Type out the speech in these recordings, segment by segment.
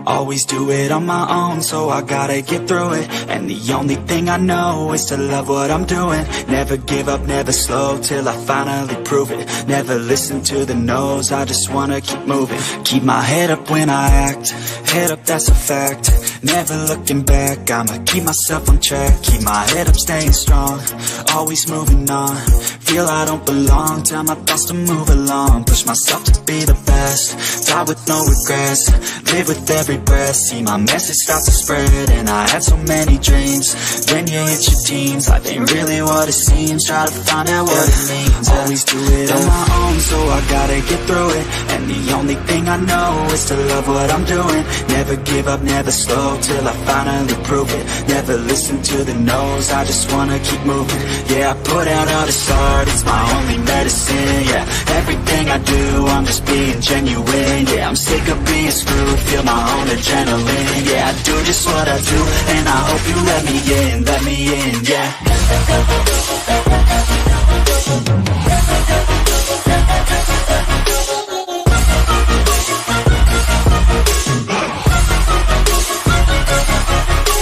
Always do it on my own, so I gotta get through it. And the only thing I know is to love what I'm doing. Never give up, never slow, till I finally prove it. Never listen to the no's, I just wanna keep moving. Keep my head up when I act, head up, that's a fact. Never looking back, I'ma keep myself on track. Keep my head up, staying strong, always moving on. Feel I don't belong, tell my thoughts to move along. Push myself to be the best, die with no regrets. Live with every breath, see my message start to spread. And I had so many dreams, when you hit your teens, life ain't really what it seems. Try to find out what it means. Always do it on my own, so I gotta get through it. And the only thing I know is to love what I'm doing. Never give up, never slow, till I finally prove it. Never listen to the no's, I just wanna keep moving. Yeah, I put out all this art, it's my only medicine. Yeah, everything I do, I'm just being genuine. Yeah, I'm sick of being screwed, feel my own adrenaline. Yeah, I do just what I do, and I hope you let me in, yeah.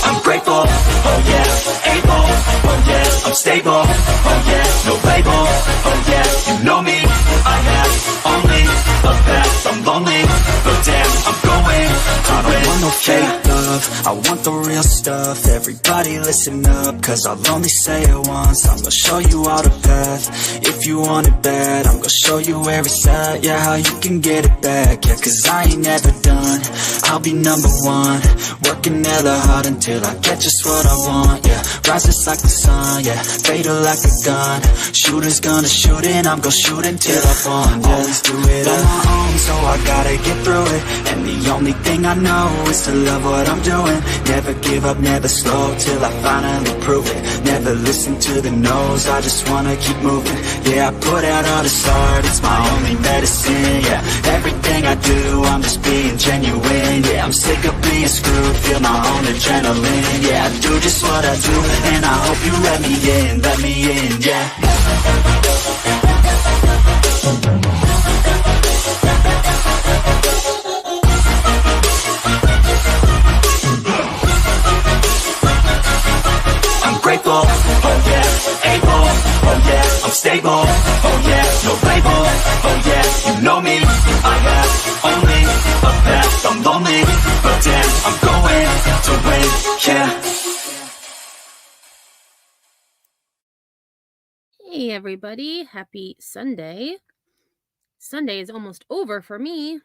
I'm grateful, oh yeah, able, oh yeah, I'm stable, oh yeah, no label, oh yeah, you know me, I have only a path, I'm lonely, but damn, I'm going to win. I don't want no fake love, I want the real stuff. Everybody listen up, cause I'll only say it once. I'm gonna show you all the path, if you want it bad. I'm gonna show you where it's at, yeah, how you can get it back. Yeah, cause I ain't never done, I'll be number one. Working hella hard until I get just what I want, yeah. Rises like the sun, yeah, fatal like a gun. Shooter's gonna shoot and I'm gonna shoot until I fall, yeah. Always do it on my own, so I gotta get through it. And the only thing I know is to love what I'm doing. Never give up, never slow, till I finally prove it. Never listen to the no's, I just wanna keep moving. Yeah, I put out all this art, it's my only medicine. Yeah, everything I do, I'm just being genuine. Yeah, I'm sick of being screwed, feel my own adrenaline. Yeah, I do just what I do, and I hope you let me in, yeah. Grateful, oh yeah, able, oh yeah, I'm stable, oh yeah, no label, oh yeah, you know me, I have only a path, I'm lonely, but damn, I'm going to win, yeah. Hey everybody, happy Sunday. Sunday is almost over for me,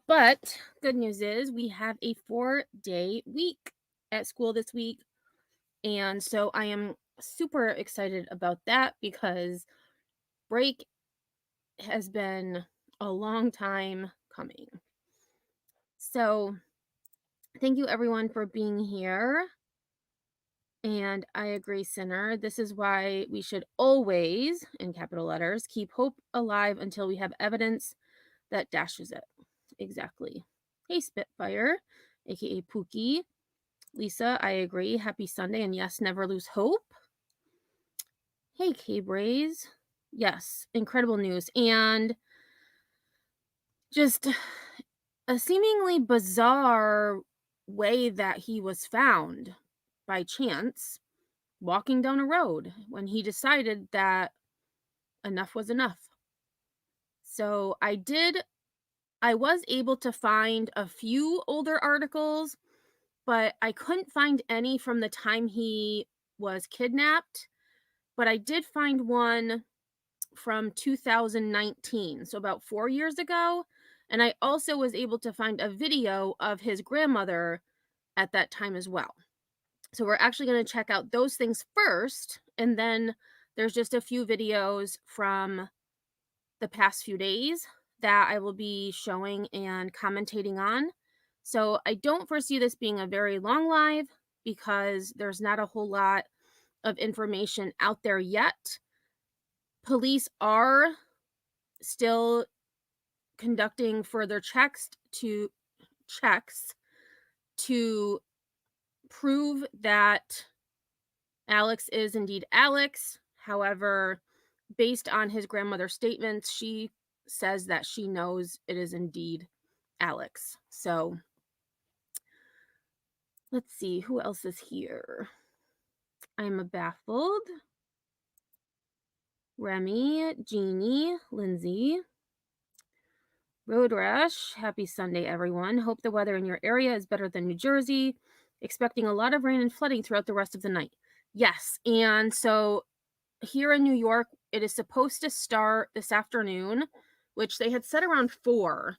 but good news is we have a 4-day week at school this week. And so I am super excited about that because break has been a long time coming. So thank you everyone for being here. And I agree, Sinner. This is why we should always, in capital letters, keep hope alive until we have evidence that dashes it. Exactly. Hey, Spitfire, aka Pookie. Lisa, I agree. Happy Sunday, and yes, never lose hope. Hey, K-Braze. Yes, incredible news. And just a seemingly bizarre way that he was found by chance walking down a road when he decided that enough was enough. So I was able to find a few older articles, but I couldn't find any from the time he was kidnapped. But I did find one from 2019, so about 4 years ago. And I also was able to find a video of his grandmother at that time as well. So we're actually going to check out those things first, and then there's just a few videos from the past few days that I will be showing and commentating on. So I don't foresee this being a very long live because there's not a whole lot of information out there yet. Police are still conducting further checks to prove that Alex is indeed Alex. However, based on his grandmother's statements, she says that she knows it is indeed Alex. So Let's see, who else is here? I'm baffled. Remy, Jeannie, Lindsay. Road Rash, happy Sunday, everyone. Hope the weather in your area is better than New Jersey. Expecting a lot of rain and flooding throughout the rest of the night. Yes, and so here in New York, it is supposed to start this afternoon, which they had said around 4,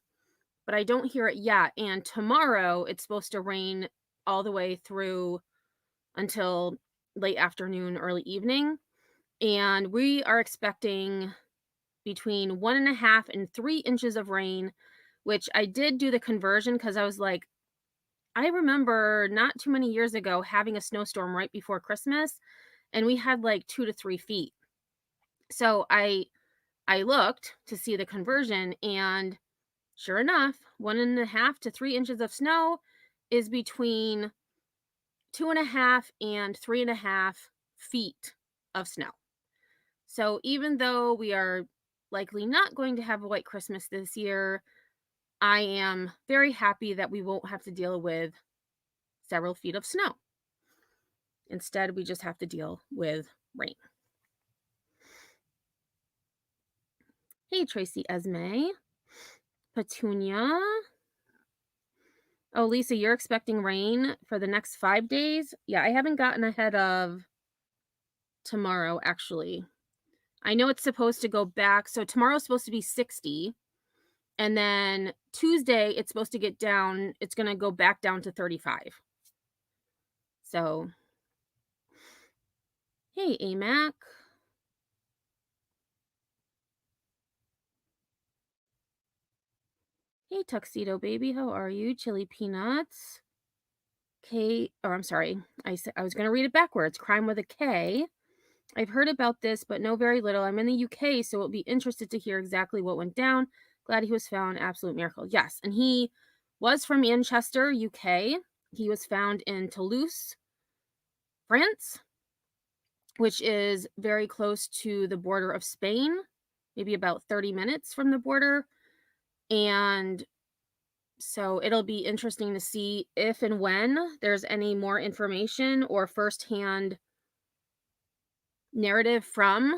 but I don't hear it yet. And tomorrow, it's supposed to rain all the way through until late afternoon, early evening. And we are expecting between 1.5 and 3 inches of rain, which I did do the conversion because I was like, I remember not too many years ago having a snowstorm right before Christmas, and we had like 2 to 3 feet. So I looked to see the conversion, and sure enough, 1.5 to 3 inches of snow is between 2.5 and 3.5 feet of snow. So even though we are likely not going to have a white Christmas this year, I am very happy that we won't have to deal with several feet of snow. Instead, we just have to deal with rain. Hey, Tracy Esme. Petunia. Oh, Lisa, you're expecting rain for the next 5 days? Yeah, I haven't gotten ahead of tomorrow, actually. I know it's supposed to go back. So tomorrow's supposed to be 60. And then Tuesday, it's supposed to get down. It's going to go back down to 35. So, hey, AMAC. Hey, Tuxedo Baby, how are you? Chili Peanuts. K, or I'm sorry, I was going to read it backwards. Crime with a K. I've heard about this, but know very little. I'm in the UK, so we'll be interested to hear exactly what went down. Glad he was found. Absolute miracle. Yes, and he was from Manchester, UK. He was found in Toulouse, France, which is very close to the border of Spain, maybe about 30 minutes from the border. And so it'll be interesting to see if and when there's any more information or firsthand narrative from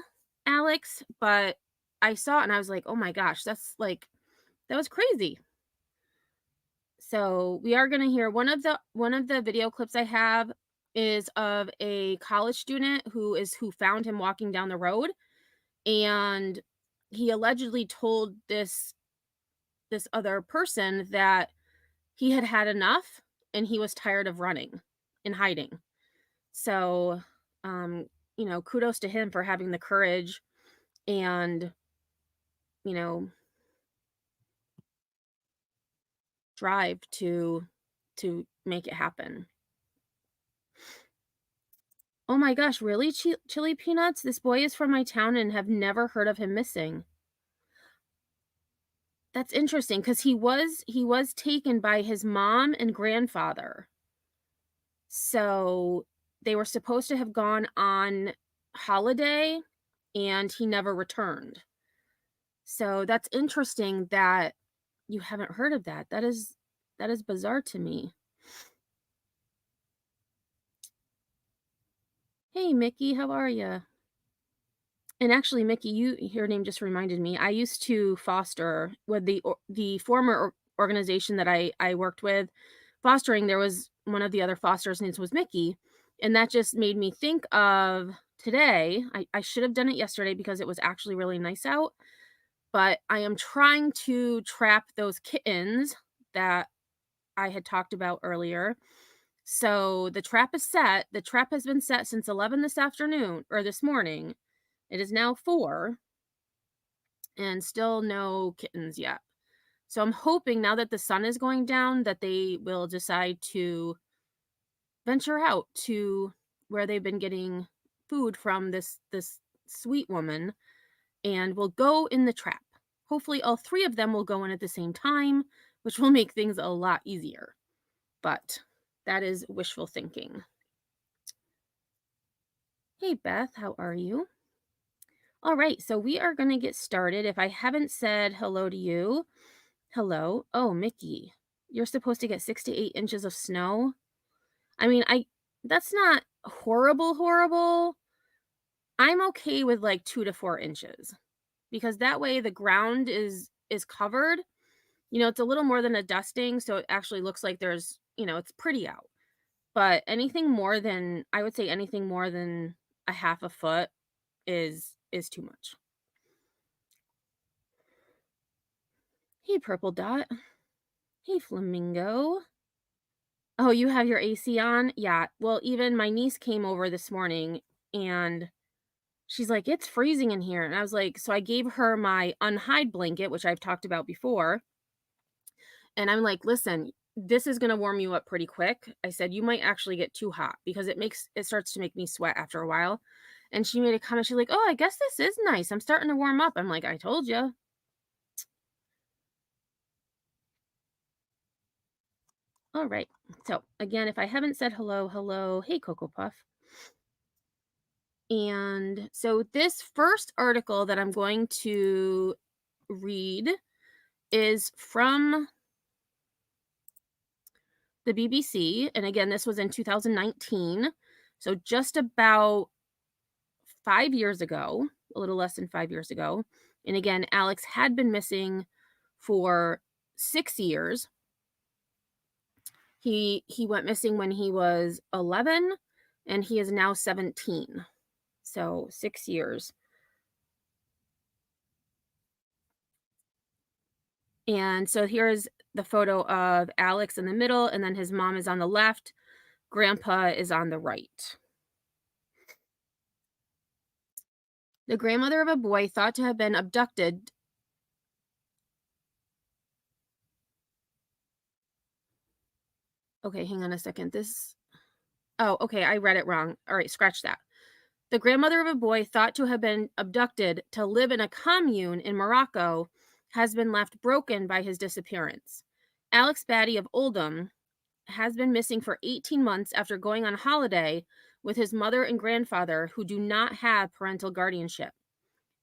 Alex. But I saw it and I was like, oh my gosh, that was crazy. So we are going to hear one of the video clips I have is of a college student who found him walking down the road, and he allegedly told this other person that he had had enough and he was tired of running and hiding. So, kudos to him for having the courage and, drive to make it happen. Oh my gosh, really, Chili Peanuts? This boy is from my town and have never heard of him missing. That's interesting because he was taken by his mom and grandfather. So they were supposed to have gone on holiday and he never returned. So that's interesting that you haven't heard of that. That is bizarre to me. Hey, Mickey, how are you? And actually, Mickey, your name just reminded me. I used to foster with the former organization that I worked with. Fostering, there was one of the other fosters' names was Mickey, and that just made me think of today. I should have done it yesterday because it was actually really nice out. But I am trying to trap those kittens that I had talked about earlier. So the trap is set. The trap has been set since 11 this afternoon or this morning. It is now 4 and still no kittens yet. So I'm hoping now that the sun is going down that they will decide to venture out to where they've been getting food from this sweet woman and will go in the trap. Hopefully all 3 of them will go in at the same time, which will make things a lot easier. But that is wishful thinking. Hey Beth, how are you? All right, so we are going to get started. If I haven't said hello to you, hello. Oh, Mickey, you're supposed to get 6 to 8 inches of snow. I mean, I that's not horrible, horrible. I'm okay with, like, 2 to 4 inches because that way the ground is covered. It's a little more than a dusting, so it actually looks like it's pretty out. But anything more than I would say anything more than a half a foot is too much. Hey, purple dot. Hey, flamingo. Oh, you have your AC on? Yeah. Well, even my niece came over this morning and she's like, "It's freezing in here." And I was like, so I gave her my unhide blanket, which I've talked about before. And I'm like, "Listen, this is gonna warm you up pretty quick." I said, "You might actually get too hot because it starts to make me sweat after a while." And she made a comment. She's like, "Oh, I guess this is nice. I'm starting to warm up." I'm like, "I told you." All right. So again, if I haven't said hello, hello, hey Cocoa Puff. And so this first article that I'm going to read is from the BBC. And again, this was in 2019. So just about 5 years ago, a little less than 5 years ago. And again, Alex had been missing for 6 years. He went missing when he was 11 and he is now 17. So 6 years. And so here's the photo of Alex in the middle, and then his mom is on the left, grandpa is on the right. The grandmother of a boy thought to have been abducted. Okay, hang on a second. Oh, okay, I read it wrong. All right, scratch that. The grandmother of a boy thought to have been abducted to live in a commune in Morocco has been left broken by his disappearance. Alex Batty of Oldham has been missing for 18 months after going on holiday with his mother and grandfather, who do not have parental guardianship.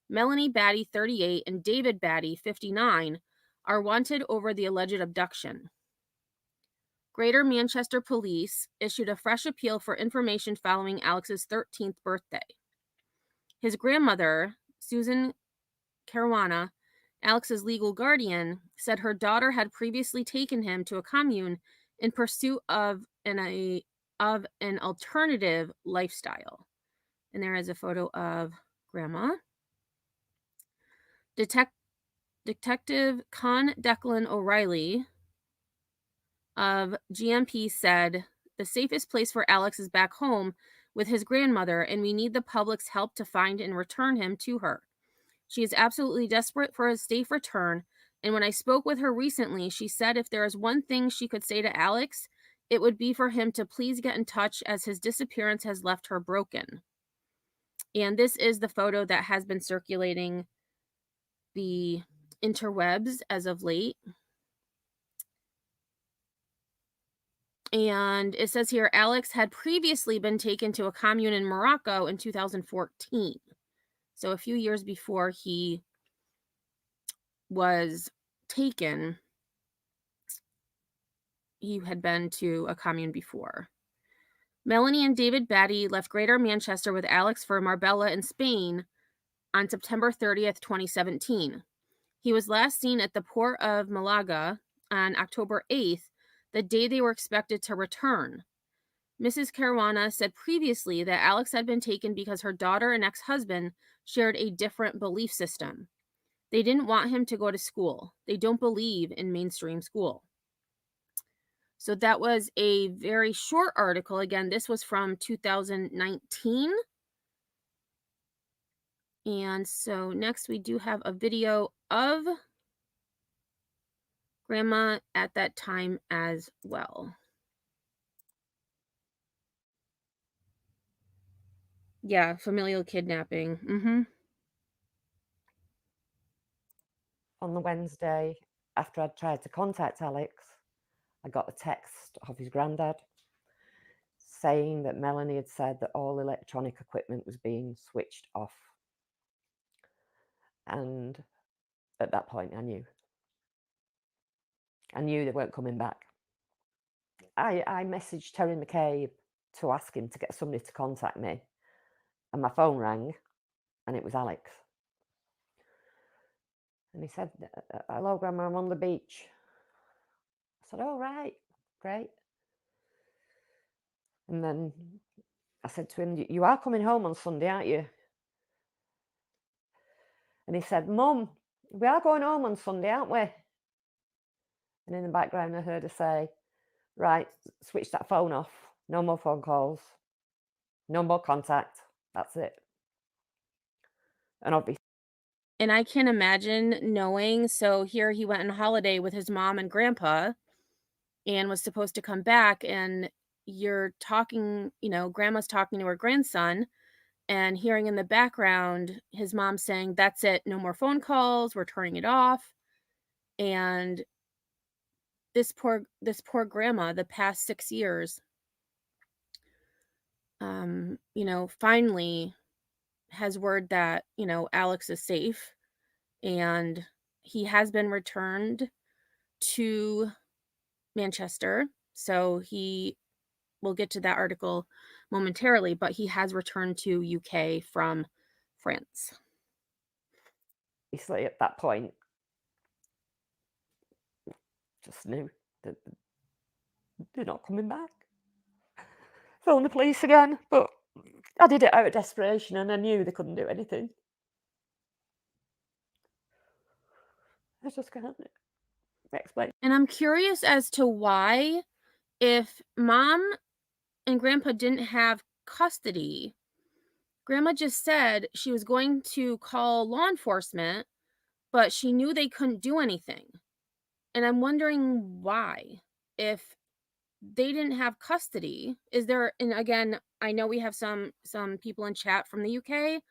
Melanie Batty, 38, and David Batty, 59, are wanted over the alleged abduction. Greater Manchester Police issued a fresh appeal for information following Alex's 13th birthday. His grandmother, Susan Caruana, Alex's legal guardian, said her daughter had previously taken him to a commune in pursuit of an alternative lifestyle. And there is a photo of grandma. Detective Con Declan O'Reilly of GMP said, "The safest place for Alex is back home with his grandmother, and we need the public's help to find and return him to her. She is absolutely desperate for a safe return, and when I spoke with her recently, she said if there is one thing she could say to Alex, it would be for him to please get in touch as his disappearance has left her broken." And this is the photo that has been circulating the interwebs as of late. And it says here Alex had previously been taken to a commune in Morocco in 2014. So a few years before he was taken, he had been to a commune before. Melanie and David Batty left Greater Manchester with Alex for Marbella in Spain on September 30th, 2017. He was last seen at the port of Malaga on October 8th, the day they were expected to return. Mrs. Caruana said previously that Alex had been taken because her daughter and ex-husband shared a different belief system. They didn't want him to go to school. They don't believe in mainstream school. So that was a very short article. Again, this was from 2019. And so next we do have a video of grandma at that time as well. Yeah, familial kidnapping. On the Wednesday, after I'd tried to contact Alex, I got a text of his granddad saying that Melanie had said that all electronic equipment was being switched off. And at that point, I knew they weren't coming back. I messaged Terry McCabe to ask him to get somebody to contact me, and my phone rang, and it was Alex. And he said, "Hello, Grandma, I'm on the beach." I said, "Oh, right, great." And then I said to him, "You are coming home on Sunday, aren't you?" And he said, "Mum, we are going home on Sunday, aren't we?" And in the background, I heard her say, "Right, switch that phone off. No more phone calls. No more contact. That's it." And obviously, And I can imagine knowing, so here he went on holiday with his mom and grandpa and was supposed to come back, and you're talking, grandma's talking to her grandson and hearing in the background his mom saying, "That's it, no more phone calls, we're turning it off." And this poor grandma, the past 6 years, finally has word that, Alex is safe and he has been returned to Manchester. So we'll get to that article momentarily, but he has returned to UK from France. at that point, just knew that they're not coming back. Phone the police again, but I did it out of desperation, and I knew they couldn't do anything. I just can't explain. And I'm curious as to why, if mom and grandpa didn't have custody, grandma just said she was going to call law enforcement, but she knew they couldn't do anything. And I'm wondering why. If they didn't have custody, is there, and again, I know we have some people in chat from the UK,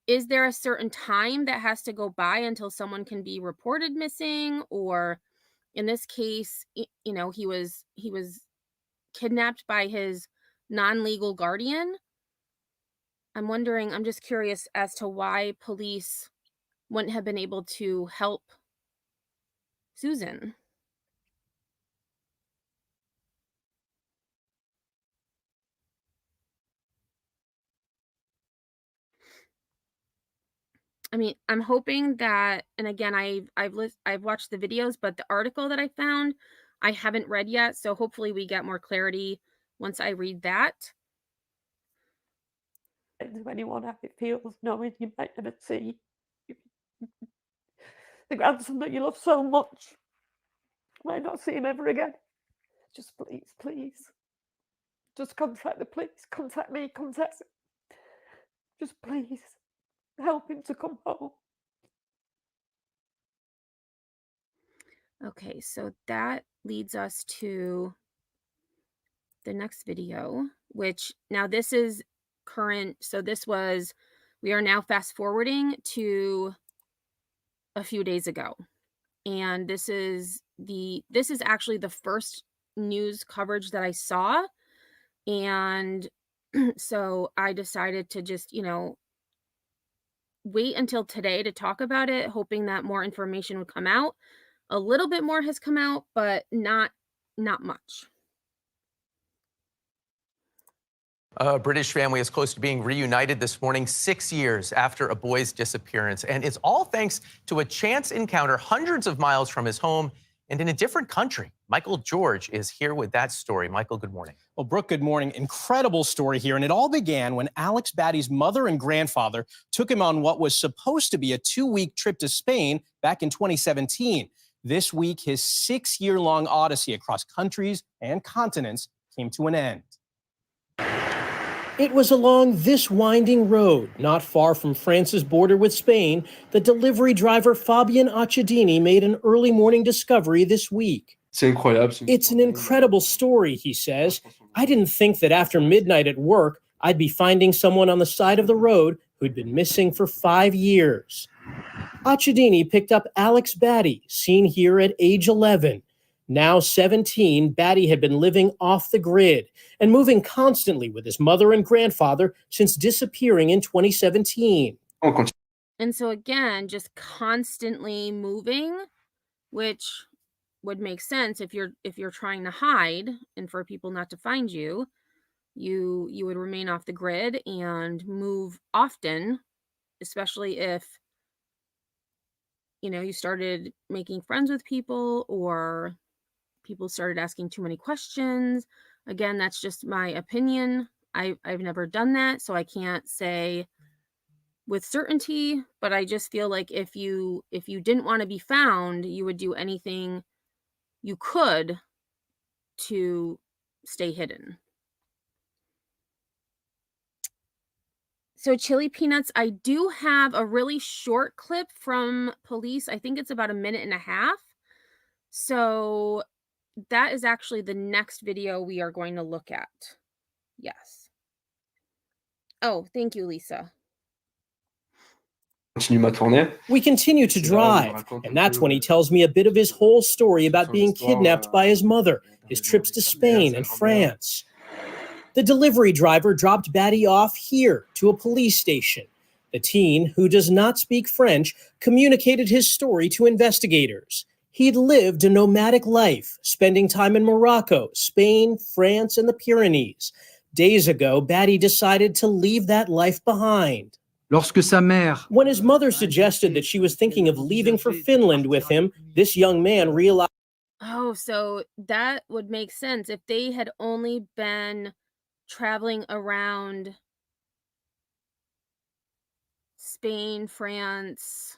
is there a certain time that has to go by until someone can be reported missing? Or in this case, he was kidnapped by his non-legal guardian. I'm just curious as to why police wouldn't have been able to help Susan. I mean, I'm hoping that, and again, I've watched the videos, but the article that I found, I haven't read yet, so hopefully we get more clarity once I read that. To anyone how it feels knowing you might never see the grandson that you love so much. Might not see him ever again. Just please, just contact the police, contact me, just please help him to come home. Okay, so that leads us to the next video, which now this is current. So we are now fast forwarding to a few days ago. And this is actually the first news coverage that I saw. And so I decided to just, wait until today to talk about it, hoping that more information would come out. A little bit more has come out, but not much. A British family is close to being reunited this morning, 6 years after a boy's disappearance. And it's all thanks to a chance encounter hundreds of miles from his home and in a different country. Michael George is here with that story. Michael, good morning. Well, Brooke, good morning. Incredible story here. And it all began when Alex Batty's mother and grandfather took him on what was supposed to be a 2-week trip to Spain back in 2017. This week, his 6-year-long odyssey across countries and continents came to an end. It was along this winding road, not far from France's border with Spain, that delivery driver Fabien Acciadini made an early morning discovery this week. It's an incredible story, he says. I didn't think that after midnight at work, I'd be finding someone on the side of the road who'd been missing for 5 years. Acciadini picked up Alex Batty, seen here at age 11. Now 17, Batty had been living off the grid and moving constantly with his mother and grandfather since disappearing in 2017. And so again, just constantly moving, which would make sense if you're trying to hide and for people not to find you, you would remain off the grid and move often, especially if, you started making friends with people or people started asking too many questions. Again, that's just my opinion. I've never done that, so I can't say with certainty, but I just feel like if you didn't want to be found, you would do anything you could to stay hidden. So Chili Peanuts, I do have a really short clip from police. I think it's about a minute and a half. So that is actually the next video we are going to look at. Yes. Oh, thank you, Lisa. We continue to drive, and that's when he tells me a bit of his whole story about being kidnapped by his mother, his trips to Spain and France. The delivery driver dropped Batty off here to a police station. The teen, who does not speak French, communicated his story to investigators. He'd lived a nomadic life, spending time in Morocco, Spain, France, and the Pyrenees. Days ago, Batty decided to leave that life behind. When his mother suggested that she was thinking of leaving for Finland with him, this young man realized. Oh, so that would make sense if they had only been traveling around Spain, France,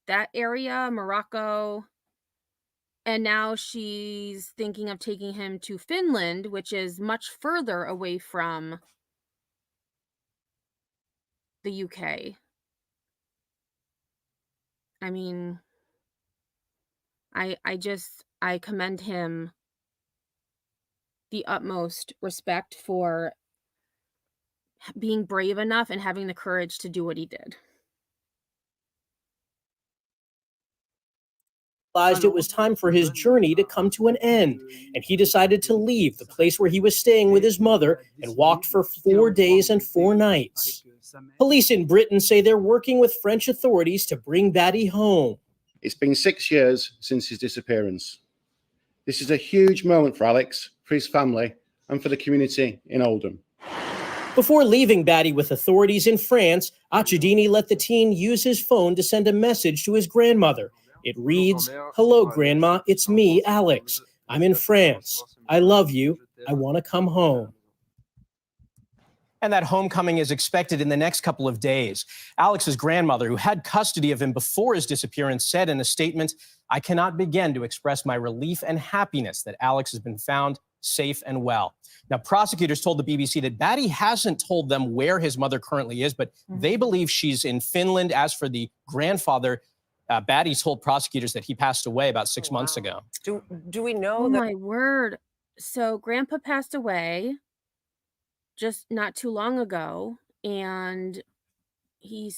that area, Morocco, and now she's thinking of taking him to Finland, which is much further away from the UK. I mean, I commend him the utmost respect for being brave enough and having the courage to do what he did. It was time for his journey to come to an end, and he decided to leave the place where he was staying with his mother and walked for 4 days and 4 nights. Police in Britain say they're working with French authorities to bring Batty home. It's been 6 years since his disappearance. This is a huge moment for Alex, for his family, and for the community in Oldham. Before leaving Batty with authorities in France, Acciadini let the teen use his phone to send a message to his grandmother. It reads, "Hello, Grandma, it's me, Alex. I'm in France. I love you. I want to come home." And that homecoming is expected in the next couple of days. Alex's grandmother, who had custody of him before his disappearance, said in a statement, "I cannot begin to express my relief and happiness that Alex has been found safe and well." Now, prosecutors told the BBC that Batty hasn't told them where his mother currently is, but they believe she's in Finland. As for the grandfather, Batty told prosecutors that he passed away about 6 months ago. Do we know Oh that? my word. So Grandpa passed away just not too long ago, and he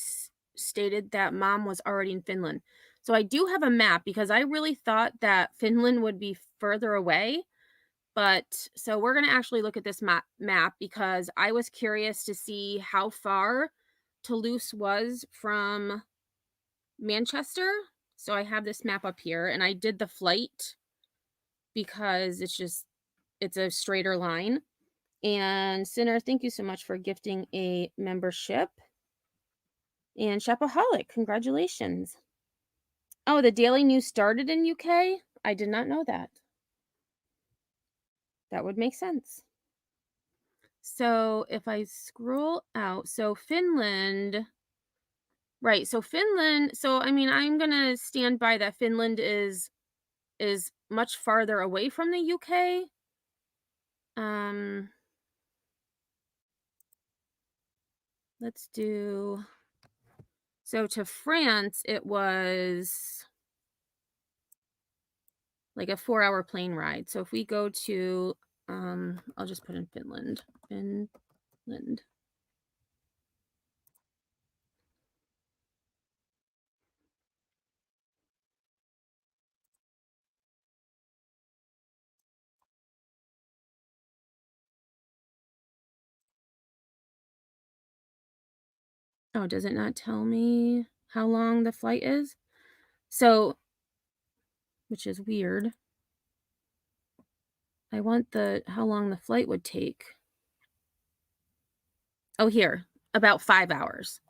stated that Mom was already in Finland. So I do have a map because I really thought that Finland would be further away. But so we're going to actually look at this map because I was curious to see how far Toulouse was from Manchester. So I have this map up here, and I did the flight because it's a straighter line. And Sinner, thank you so much for gifting a membership. And Shopaholic, congratulations. Oh, the Daily News started in UK? I did not know that. That would make sense. So if I scroll out, so Finland, right, so Finland, so I mean, I'm going to stand by that Finland is much farther away from the UK. Let's do, so to France, it was like a 4-hour plane ride. So if we go to, I'll just put in Finland. Finland. Oh, does it not tell me how long the flight is? So, which is weird. I want how long the flight would take. Oh, here, about 5 hours.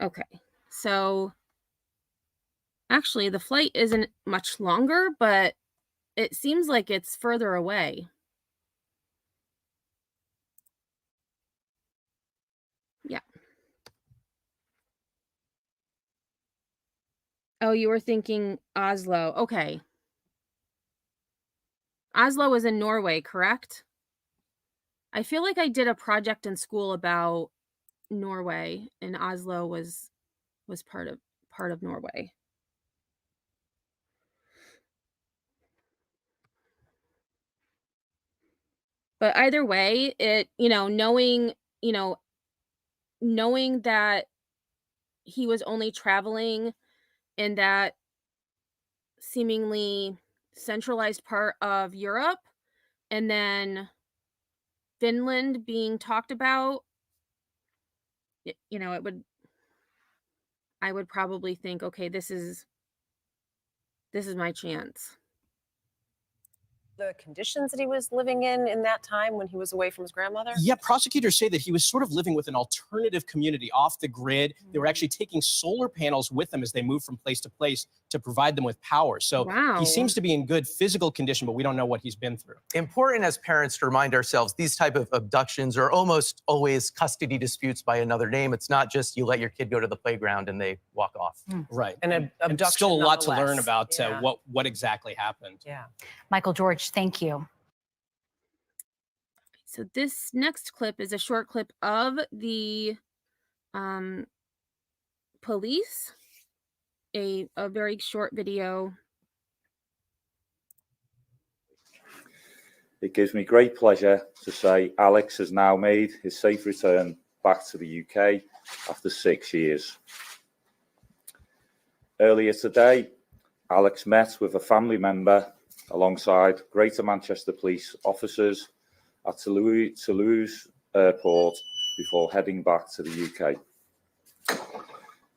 Okay, so actually the flight isn't much longer, but it seems like it's further away. Yeah. Oh, you were thinking Oslo. Okay. Oslo is in Norway, correct? I feel like I did a project in school about Norway, and Oslo was part of Norway. But either way, it, knowing that he was only traveling in that seemingly centralized part of Europe, and then Finland being talked about, I would probably think, okay, this is my chance. The conditions that he was living in that time when he was away from his grandmother? Yeah, prosecutors say that he was sort of living with an alternative community off the grid. They were actually taking solar panels with them as they moved from place to place to provide them with power. So Wow. he seems to be in good physical condition, but we don't know what he's been through. Important as parents to remind ourselves these type of abductions are almost always custody disputes by another name. It's not just you let your kid go to the playground and they walk off. Right. And abduction, still a lot to learn nonetheless. about what exactly happened. Yeah. Michael George, thank you. So this next clip is a short clip of the police, a very short video. It gives me great pleasure to say Alex has now made his safe return back to the UK after 6 years. Earlier today, Alex met with a family member alongside Greater Manchester Police officers at Toulouse Airport before heading back to the UK.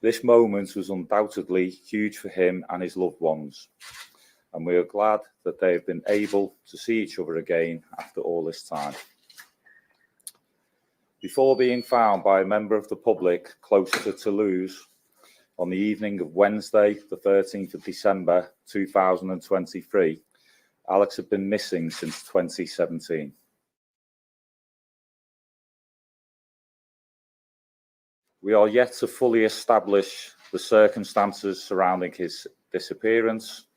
This moment was undoubtedly huge for him and his loved ones, and we are glad that they have been able to see each other again after all this time. Before being found by a member of the public close to Toulouse on the evening of Wednesday, the 13th of December 2023, Alex had been missing since 2017. We are yet to fully establish the circumstances surrounding his disappearance,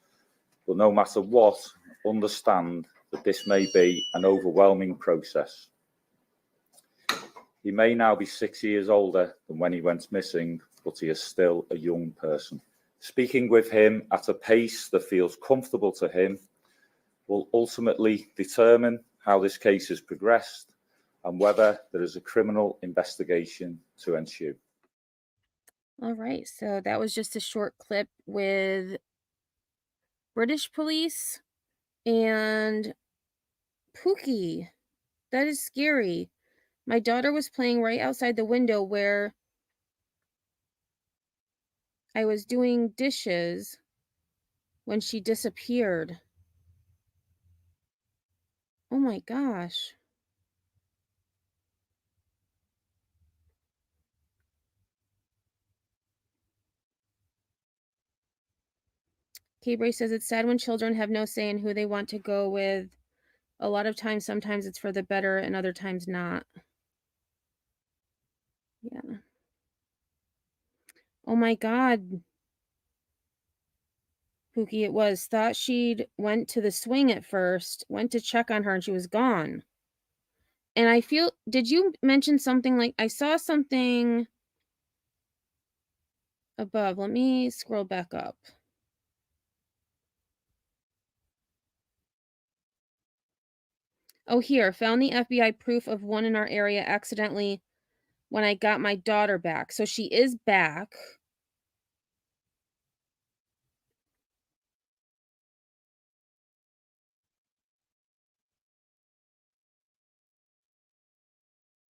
but no matter what, understand that this may be an overwhelming process. He may now be 6 years older than when he went missing, but he is still a young person. Speaking with him at a pace that feels comfortable to him will ultimately determine how this case has progressed and whether there is a criminal investigation to ensue. All right, so that was just a short clip with British police and Pookie. That is scary. My daughter was playing right outside the window where I was doing dishes when she disappeared. Oh my gosh. K-Bray says it's sad when children have no say in who they want to go with. A lot of times, sometimes it's for the better and other times not. Yeah. Oh my God. Pookie, it was. Thought she'd went to the swing at first, went to check on her and she was gone. And I feel, did you mention something like, I saw something above. Let me scroll back up. Oh, here, found the FBI proof of one in our area accidentally when I got my daughter back. So she is back.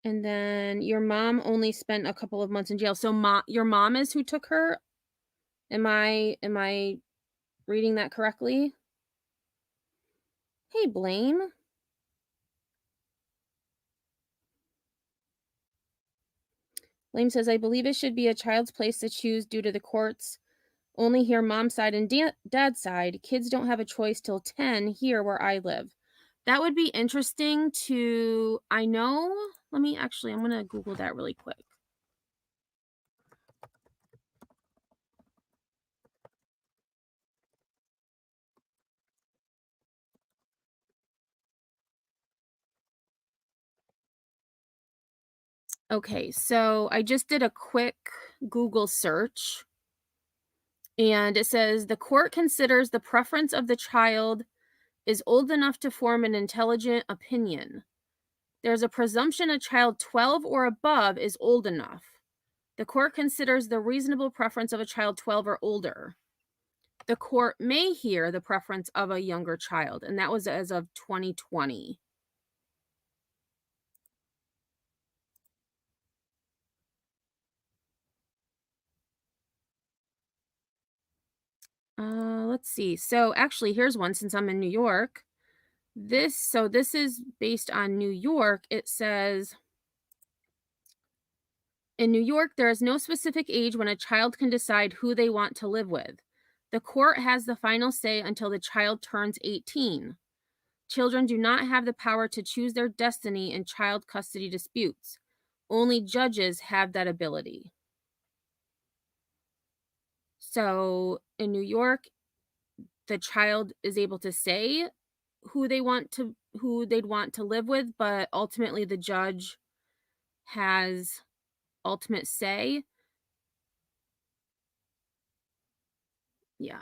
And then your mom only spent a couple of months in jail. So your mom is who took her? Am I reading that correctly? Hey, Blame. Blame says, I believe it should be a child's place to choose due to the courts only hear mom's side and dad's side. Kids don't have a choice till 10 here where I live. That would be interesting to, I know, I'm going to Google that really quick. Okay, so I just did a quick Google search, and it says the court considers the preference of the child is old enough to form an intelligent opinion. There's a presumption a child 12 or above is old enough. The court considers the reasonable preference of a child 12 or older. The court may hear the preference of a younger child, and that was as of 2020. Let's see. So actually, here's one since I'm in New York. This is based on New York. It says, in New York, there is no specific age when a child can decide who they want to live with. The court has the final say until the child turns 18. Children do not have the power to choose their destiny in child custody disputes. Only judges have that ability. So in New York, the child is able to say who they'd want to live with, but ultimately the judge has ultimate say. Yeah.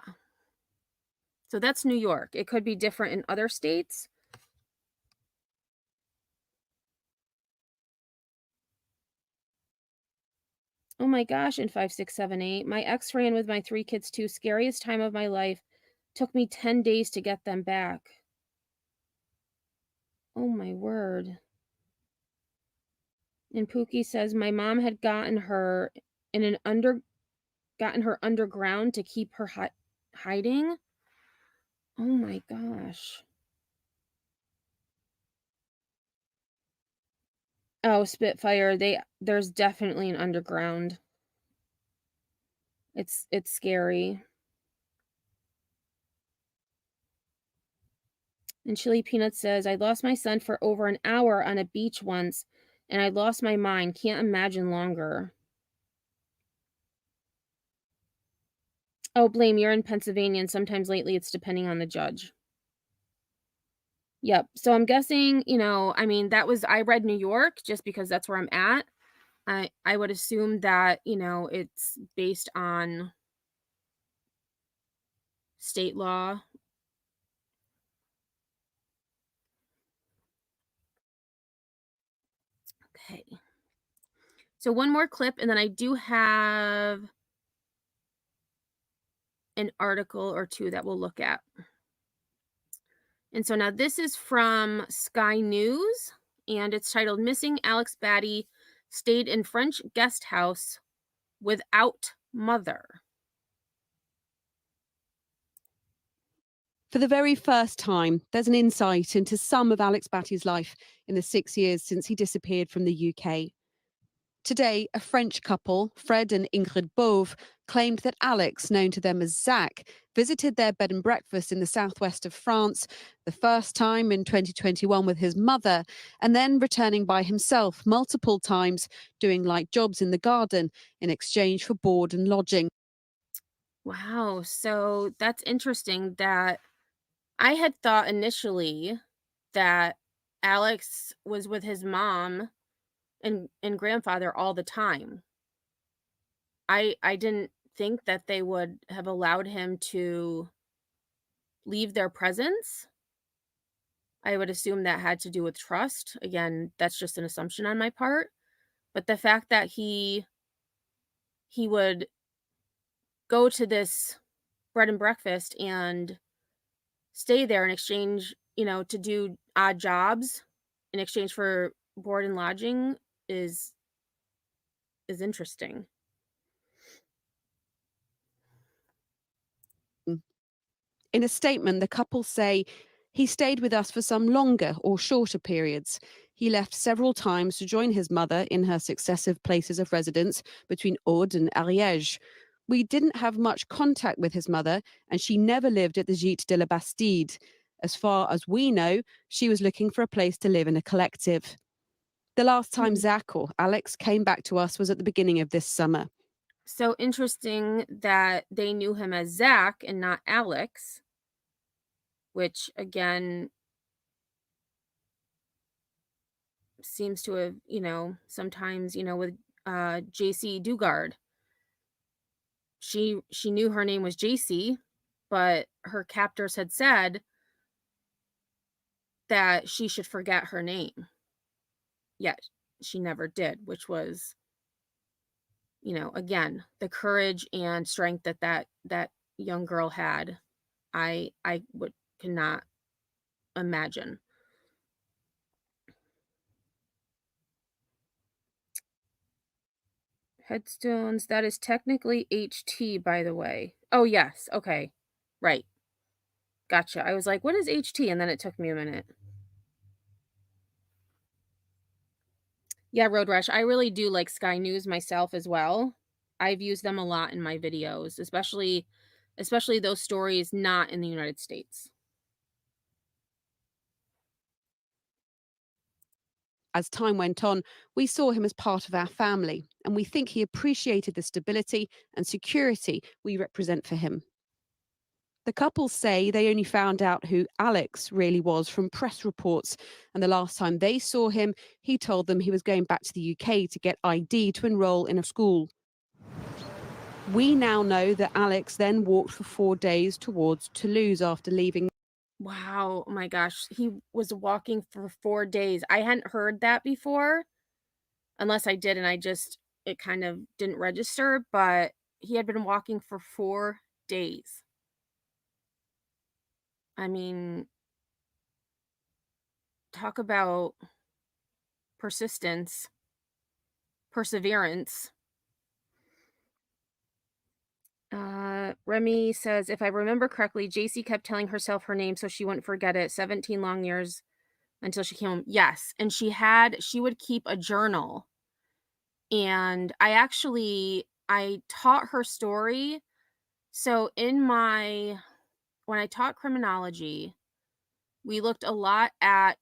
So that's New York. It could be different in other states. Oh my gosh, in 5678, my ex ran with my 3 kids too. Scariest time of my life. Took me 10 days to get them back. Oh my word. And Pookie says my mom had gotten her underground to keep her hiding. Oh my gosh. Oh, Spitfire, there's definitely an underground. It's scary. And Chili Peanut says, I lost my son for over an hour on a beach once, and I lost my mind. Can't imagine longer. Oh, Blame, you're in Pennsylvania, and sometimes lately it's depending on the judge. Yep. So I'm guessing, I read New York just because that's where I'm at. I would assume that, it's based on state law. Okay. So one more clip, and then I do have an article or two that we'll look at. And so now this is from Sky News, and it's titled Missing Alex Batty Stayed in French Guest House Without Mother. For the very first time, there's an insight into some of Alex Batty's life in the 6 years since he disappeared from the UK. Today, a French couple, Fred and Ingrid Bove, claimed that Alex, known to them as Zach, visited their bed and breakfast in the southwest of France, the first time in 2021 with his mother, and then returning by himself multiple times, doing light jobs in the garden in exchange for board and lodging. Wow, so that's interesting that I had thought initially that Alex was with his mom and grandfather all the time. I didn't think that they would have allowed him to leave their presence. I would assume that had to do with trust. Again, that's just an assumption on my part. But the fact that he would go to this bread and breakfast and stay there in exchange, to do odd jobs in exchange for board and lodging is interesting. In a statement, the couple say He stayed with us for some longer or shorter periods. He left several times to join his mother in her successive places of residence between Aude and Ariège. We didn't have much contact with his mother, and she never lived at the Gîte de la Bastide. As far as we know, she was looking for a place to live in a collective. The last time Zach or Alex came back to us was at the beginning of this summer. So interesting that they knew him as Zach and not Alex, which again seems to have, sometimes, with JC Dugard. She knew her name was JC, but her captors had said that she should forget her name. Yet she never did, which was, again, the courage and strength that young girl had. I cannot imagine. Headstones, that is technically HT, by the way. Oh, yes. Okay. Right. Gotcha. I was like, what is HT? And then it took me a minute. Yeah, Road Rush. I really do like Sky News myself as well. I've used them a lot in my videos, especially those stories not in the United States. As time went on, we saw him as part of our family, and we think he appreciated the stability and security we represent for him. The couple say they only found out who Alex really was from press reports, and the last time they saw him, he told them he was going back to the UK to get ID to enroll in a school. We now know that Alex then walked for 4 days towards Toulouse after leaving. Wow. Oh my gosh. He was walking for 4 days. I hadn't heard that before, unless I did and it kind of didn't register, but he had been walking for 4 days. I mean, talk about persistence, perseverance. Remy says, if I remember correctly, JC kept telling herself her name so she wouldn't forget it. 17 long years until she came home. Yes. And she would keep a journal. And I taught her story. So when I taught criminology, we looked a lot at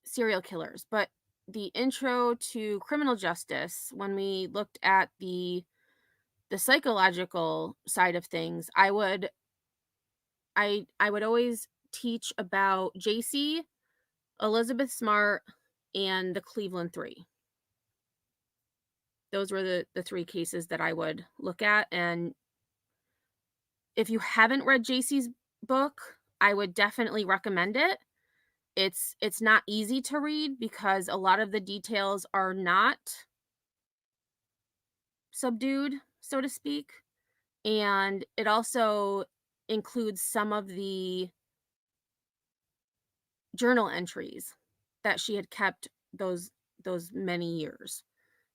serial killers, but the intro to criminal justice, when we looked at the psychological side of things, I would always teach about JC, Elizabeth Smart, and the Cleveland Three. Those were the 3 cases that I would look at. And if you haven't read JC's book, I would definitely recommend it. It's not easy to read because a lot of the details are not subdued, so to speak. And it also includes some of the journal entries that she had kept those many years.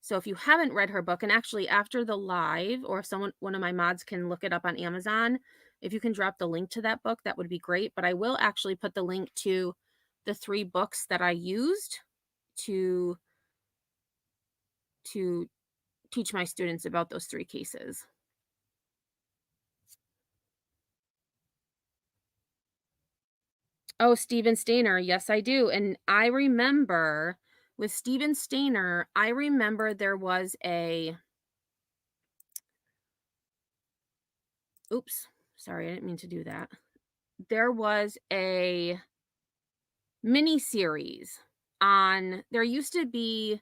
So if you haven't read her book, and actually after the live, or if one of my mods can look it up on Amazon, if you can drop the link to that book, that would be great. But I will actually put the link to the 3 books that I used to teach my students about those 3 cases. Oh, Steven Stainer. Yes, I do. And I remember with Steven Stainer, there was oops, sorry, I didn't mean to do that. There was a mini series there used to be,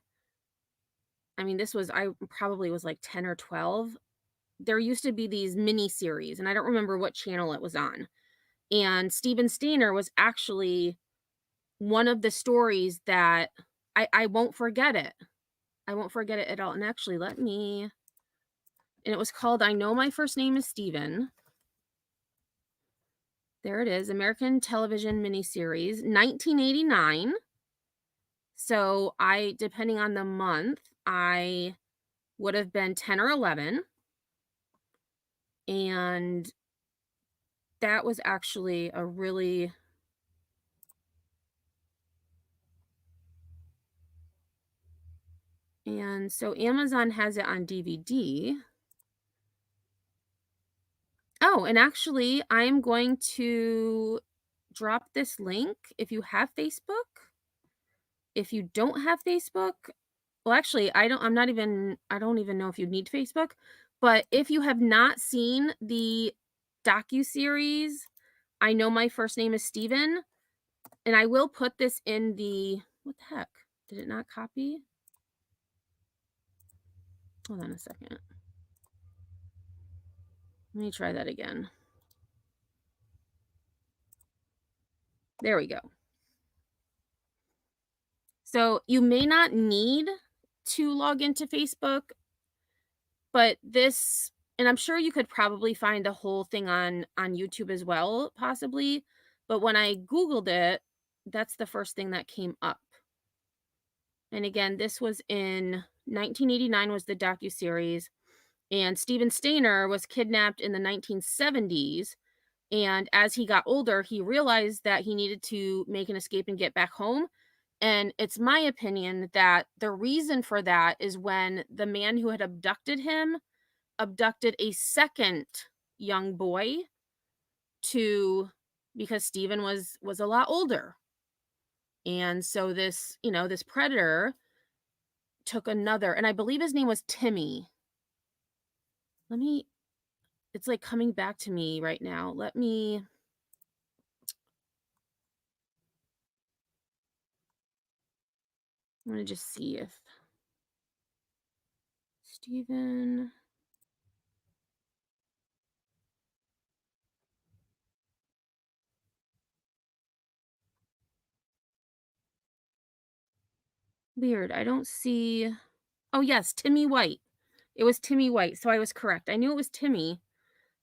I probably was like 10 or 12. There used to be these mini series, and I don't remember what channel it was on. And Steven Stainer was actually one of the stories that I won't forget it. I won't forget it at all. And actually, and it was called I Know My First Name is Steven. There it is, American television miniseries, 1989. So depending on the month, I would have been 10 or 11. And that was actually a really and so Amazon has it on DVD. Oh, and actually, I'm going to drop this link if you have Facebook. If you don't have Facebook, well, actually, I don't even know if you need Facebook, but if you have not seen the docuseries, I Know My First Name is Steven, and I will put this in the, what the heck? Did it not copy? Hold on a second. Let me try that again. There we go. So you may not need to log into Facebook, but this, and I'm sure you could probably find the whole thing on YouTube as well, possibly. But when I Googled it, that's the first thing that came up. And again, this was in 1989 was the docuseries, and Steven Stainer was kidnapped in the 1970s. And as he got older, he realized that he needed to make an escape and get back home. And it's my opinion that the reason for that is when the man who had abducted him abducted a second young boy because Steven was a lot older. And so this, this predator took another, and I believe his name was Timmy. It's like coming back to me right now. I'm going to just see if Steven. Weird. I don't see. Oh, yes, Timmy White. It was Timmy White. So I was correct. I knew it was Timmy.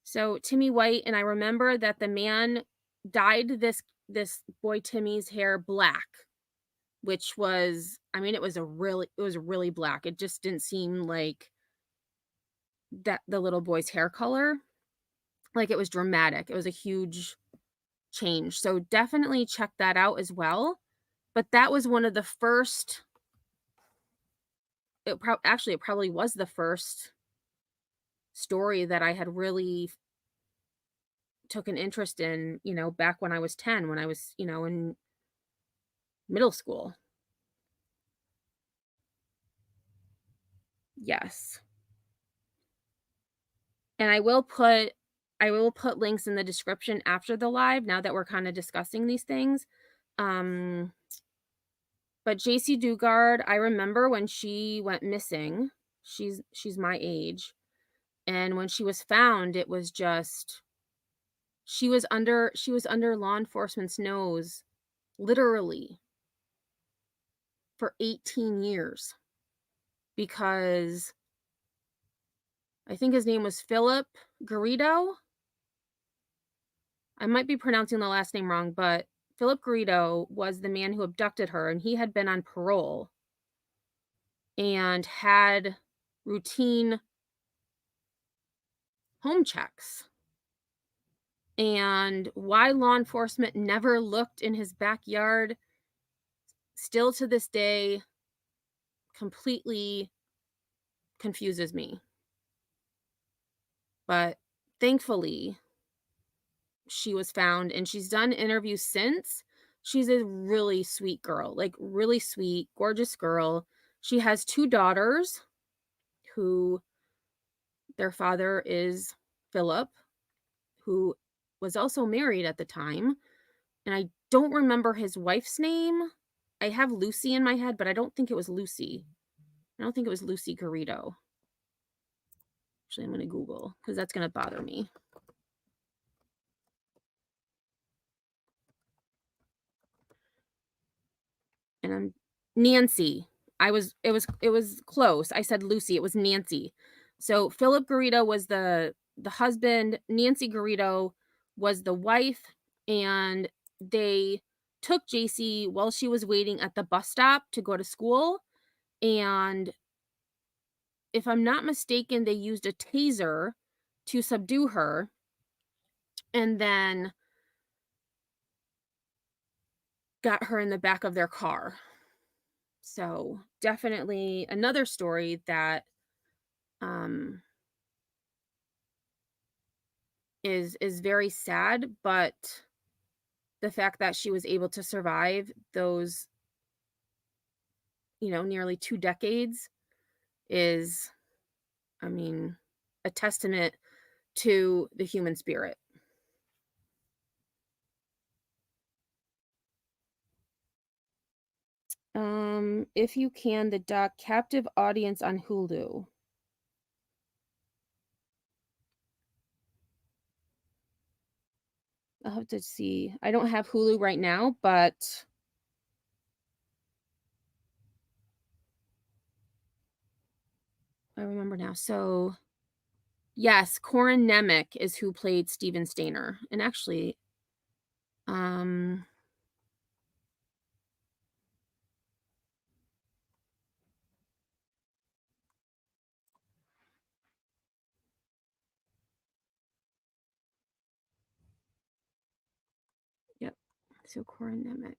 So Timmy White, and I remember that the man dyed this boy Timmy's hair black, which was, it was really black. It just didn't seem like that the little boy's hair color. Like, it was dramatic. It was a huge change. So definitely check that out as well. But that was one of the first. It probably was the first story that I had really took an interest in, back when I was 10, when I was, in middle school. Yes. And I will put links in the description after the live, now that we're kind of discussing these things. But JC Dugard, I remember when she went missing. She's my age. And when she was found, it was just she was under law enforcement's nose literally for 18 years because I think his name was Philip Garrido. I might be pronouncing the last name wrong, but Philip Garrido was the man who abducted her, and he had been on parole and had routine home checks. And why law enforcement never looked in his backyard, still to this day, completely confuses me. But thankfully, she was found, and she's done interviews since. She's a really sweet girl, like really sweet, gorgeous girl. She has 2 daughters who their father is Philip, who was also married at the time. And I don't remember his wife's name. I have Lucy in my head, but I don't think it was Lucy. I don't think it was Lucy Garrido. Actually, I'm going to Google because that's going to bother me. And I'm Nancy. It was close. I said Lucy. It was Nancy. So Philip Garrido was the husband. Nancy Garrido was the wife, and they took JC while she was waiting at the bus stop to go to school. And if I'm not mistaken, they used a taser to subdue her. and then got her in the back of their car. So definitely another story that is very sad, but the fact that she was able to survive those, nearly 2 decades is, I mean, a testament to the human spirit. If you can, the doc Captive Audience on Hulu. I'll have to see. I don't have Hulu right now, but I remember now. So, yes, Corin Nemec is who played Steven Stainer. And actually, yep. So Corin Nemec.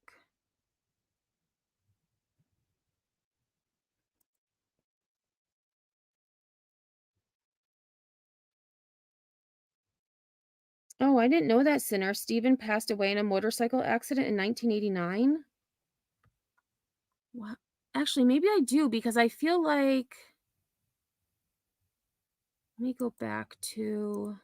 Oh, I didn't know that, Sinner. Steven passed away in a motorcycle accident in 1989. What? Actually, maybe I do, because I feel like, let me go back to,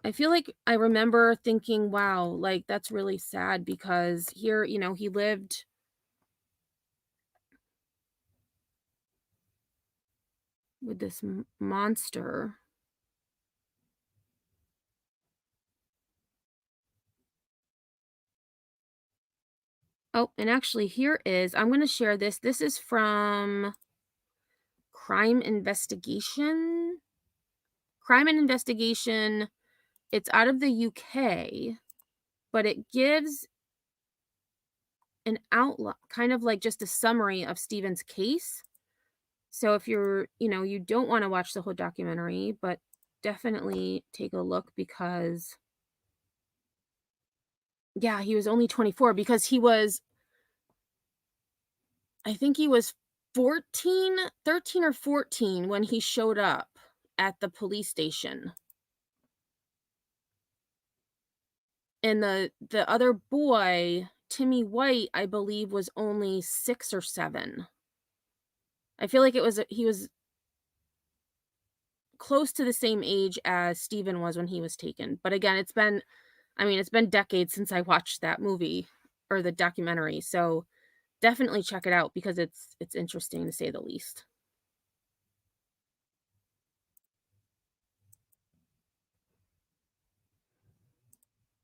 I feel like I remember thinking, wow, like that's really sad, because here, he lived with this monster. Oh, and actually here is, I'm going to share this. This is from Crime and Investigation. It's out of the UK, but it gives an outline, kind of like just a summary of Steven's case. So if you're, you don't want to watch the whole documentary, but definitely take a look, because yeah, he was only 24, because I think he was 13 or 14 when he showed up at the police station. And the other boy, Timmy White, I believe, was only 6 or 7. I feel like he was close to the same age as Steven was when he was taken. But again, it's been decades since I watched that movie or the documentary. So definitely check it out, because it's interesting, to say the least.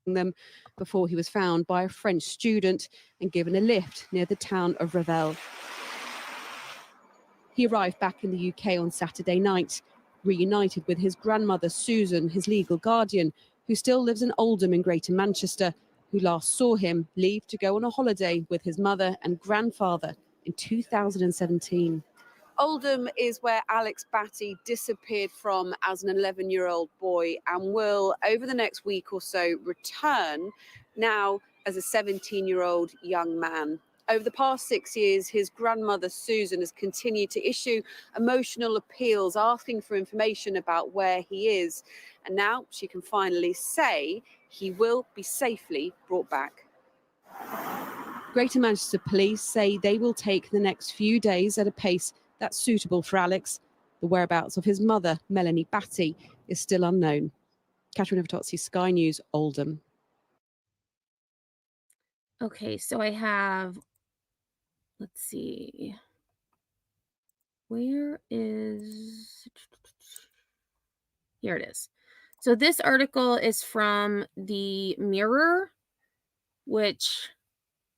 Them before he was found by a French student and given a lift near the town of Revel. He arrived back in the UK on Saturday night, reunited with his grandmother Susan, his legal guardian, who still lives in Oldham in Greater Manchester, who last saw him leave to go on a holiday with his mother and grandfather in 2017. Oldham is where Alex Batty disappeared from as an 11-year-old boy, and will, over the next week or so, return now as a 17-year-old young man. Over the past 6 years, his grandmother, Susan, has continued to issue emotional appeals asking for information about where he is. And now she can finally say he will be safely brought back. Greater Manchester Police say they will take the next few days at a pace that's suitable for Alex. The whereabouts of his mother, Melanie Batty, is still unknown. Catherine Overtotsi, Sky News, Oldham. Okay, so I have, let's see, where is, here it is. So this article is from the Mirror, which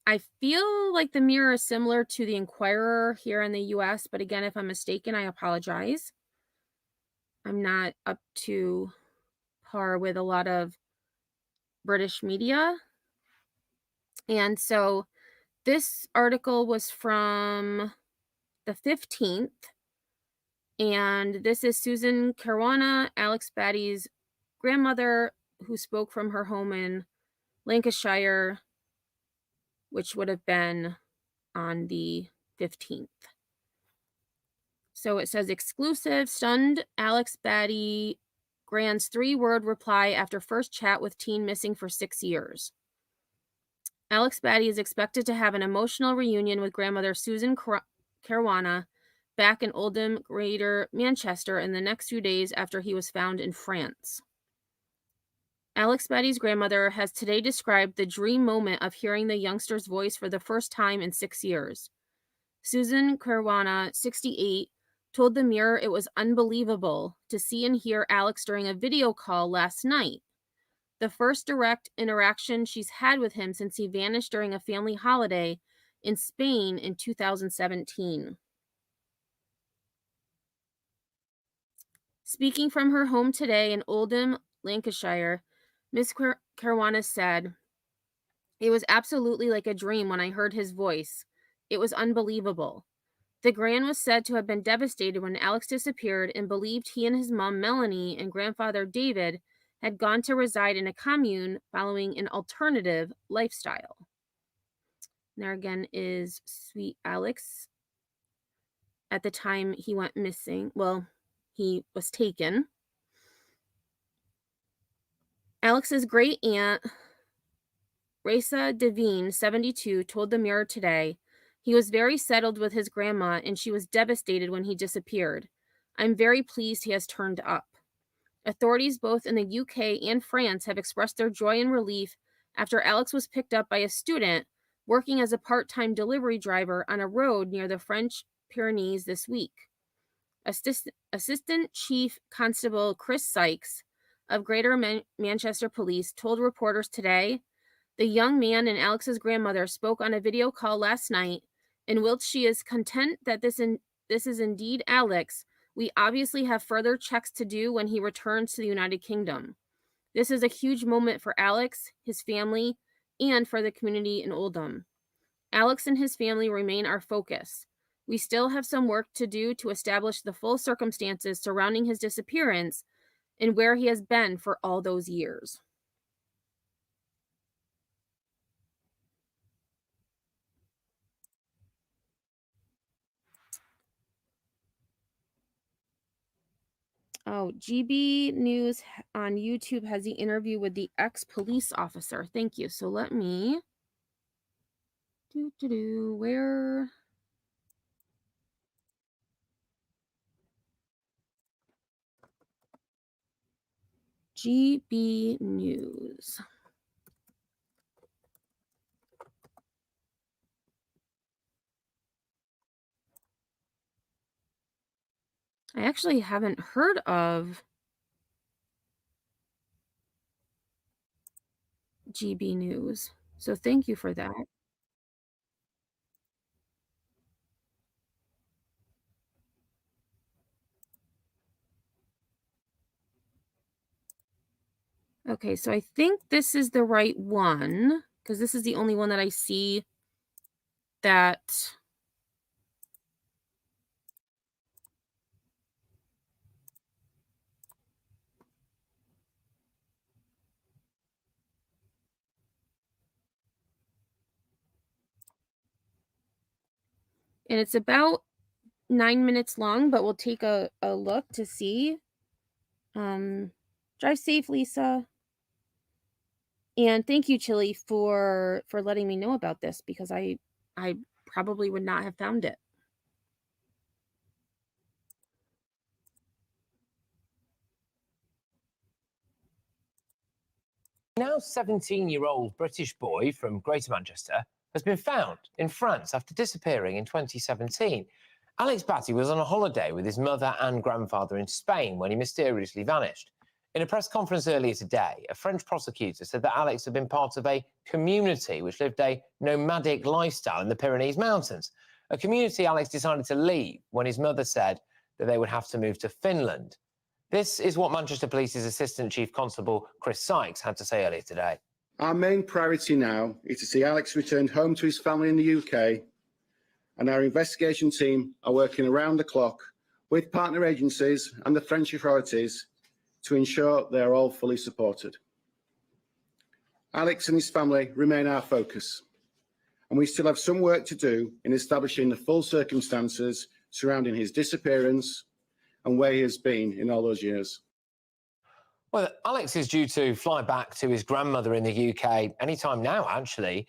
I feel like the Mirror is similar to the Inquirer here in the US, but again, if I'm mistaken, I apologize. I'm not up to par with a lot of British media. And so this article was from the 15th. And this is Susan Caruana, Alex Batty's grandmother, who spoke from her home in Lancashire, which would have been on the 15th. So it says exclusive, stunned Alex Batty Grand's 3-word reply after first chat with teen missing for 6 years. Alex Batty is expected to have an emotional reunion with grandmother Susan Caruana back in Oldham, Greater Manchester in the next few days after he was found in France. Alex Batty's grandmother has today described the dream moment of hearing the youngster's voice for the first time in 6 years. Susan Caruana, 68, told the Mirror it was unbelievable to see and hear Alex during a video call last night, the first direct interaction she's had with him since he vanished during a family holiday in Spain in 2017. Speaking from her home today in Oldham, Lancashire, Miss Caruana said, "It was absolutely like a dream when I heard his voice. It was unbelievable." The Gran was said to have been devastated when Alex disappeared and believed he and his mom, Melanie, and grandfather, David, had gone to reside in a commune following an alternative lifestyle. And there again is sweet Alex. At the time he went missing, well, he was taken. Alex's great aunt, Raisa Devine, 72, told the Mirror today, "He was very settled with his grandma and she was devastated when he disappeared. I'm very pleased he has turned up." Authorities both in the UK and France have expressed their joy and relief after Alex was picked up by a student working as a part-time delivery driver on a road near the French Pyrenees this week. Assistant Chief Constable Chris Sykes of Greater Manchester Police told reporters today, "The young man and Alex's grandmother spoke on a video call last night, and whilst she is content that this is indeed Alex, we obviously have further checks to do when he returns to the United Kingdom. This is a huge moment for Alex, his family, and for the community in Oldham. Alex and his family remain our focus. We still have some work to do to establish the full circumstances surrounding his disappearance and where he has been for all those years." Oh, GB News on YouTube has the interview with the ex-police officer. Thank you. So let me where GB News. I actually haven't heard of GB News, so thank you for that. Okay, so I think this is the right one, because this is the only one that I see that and it's about 9 minutes long, but we'll take a look to see. Drive safe, Lisa. And thank you, Chili, for letting me know about this, because I probably would not have found it. Now 17-year-old British boy from Greater Manchester has been found in France after disappearing in 2017. Alex Batty was on a holiday with his mother and grandfather in Spain when he mysteriously vanished. In a press conference earlier today, a French prosecutor said that Alex had been part of a community which lived a nomadic lifestyle in the Pyrenees Mountains, a community Alex decided to leave when his mother said that they would have to move to Finland. This is what Manchester Police's Assistant Chief Constable Chris Sykes had to say earlier today. Our main priority now is to see Alex returned home to his family in the UK and our investigation team are working around the clock with partner agencies and the French authorities to ensure they are all fully supported. Alex and his family remain our focus, and we still have some work to do in establishing the full circumstances surrounding his disappearance and where he has been in all those years. Well, Alex is due to fly back to his grandmother in the UK anytime now, actually.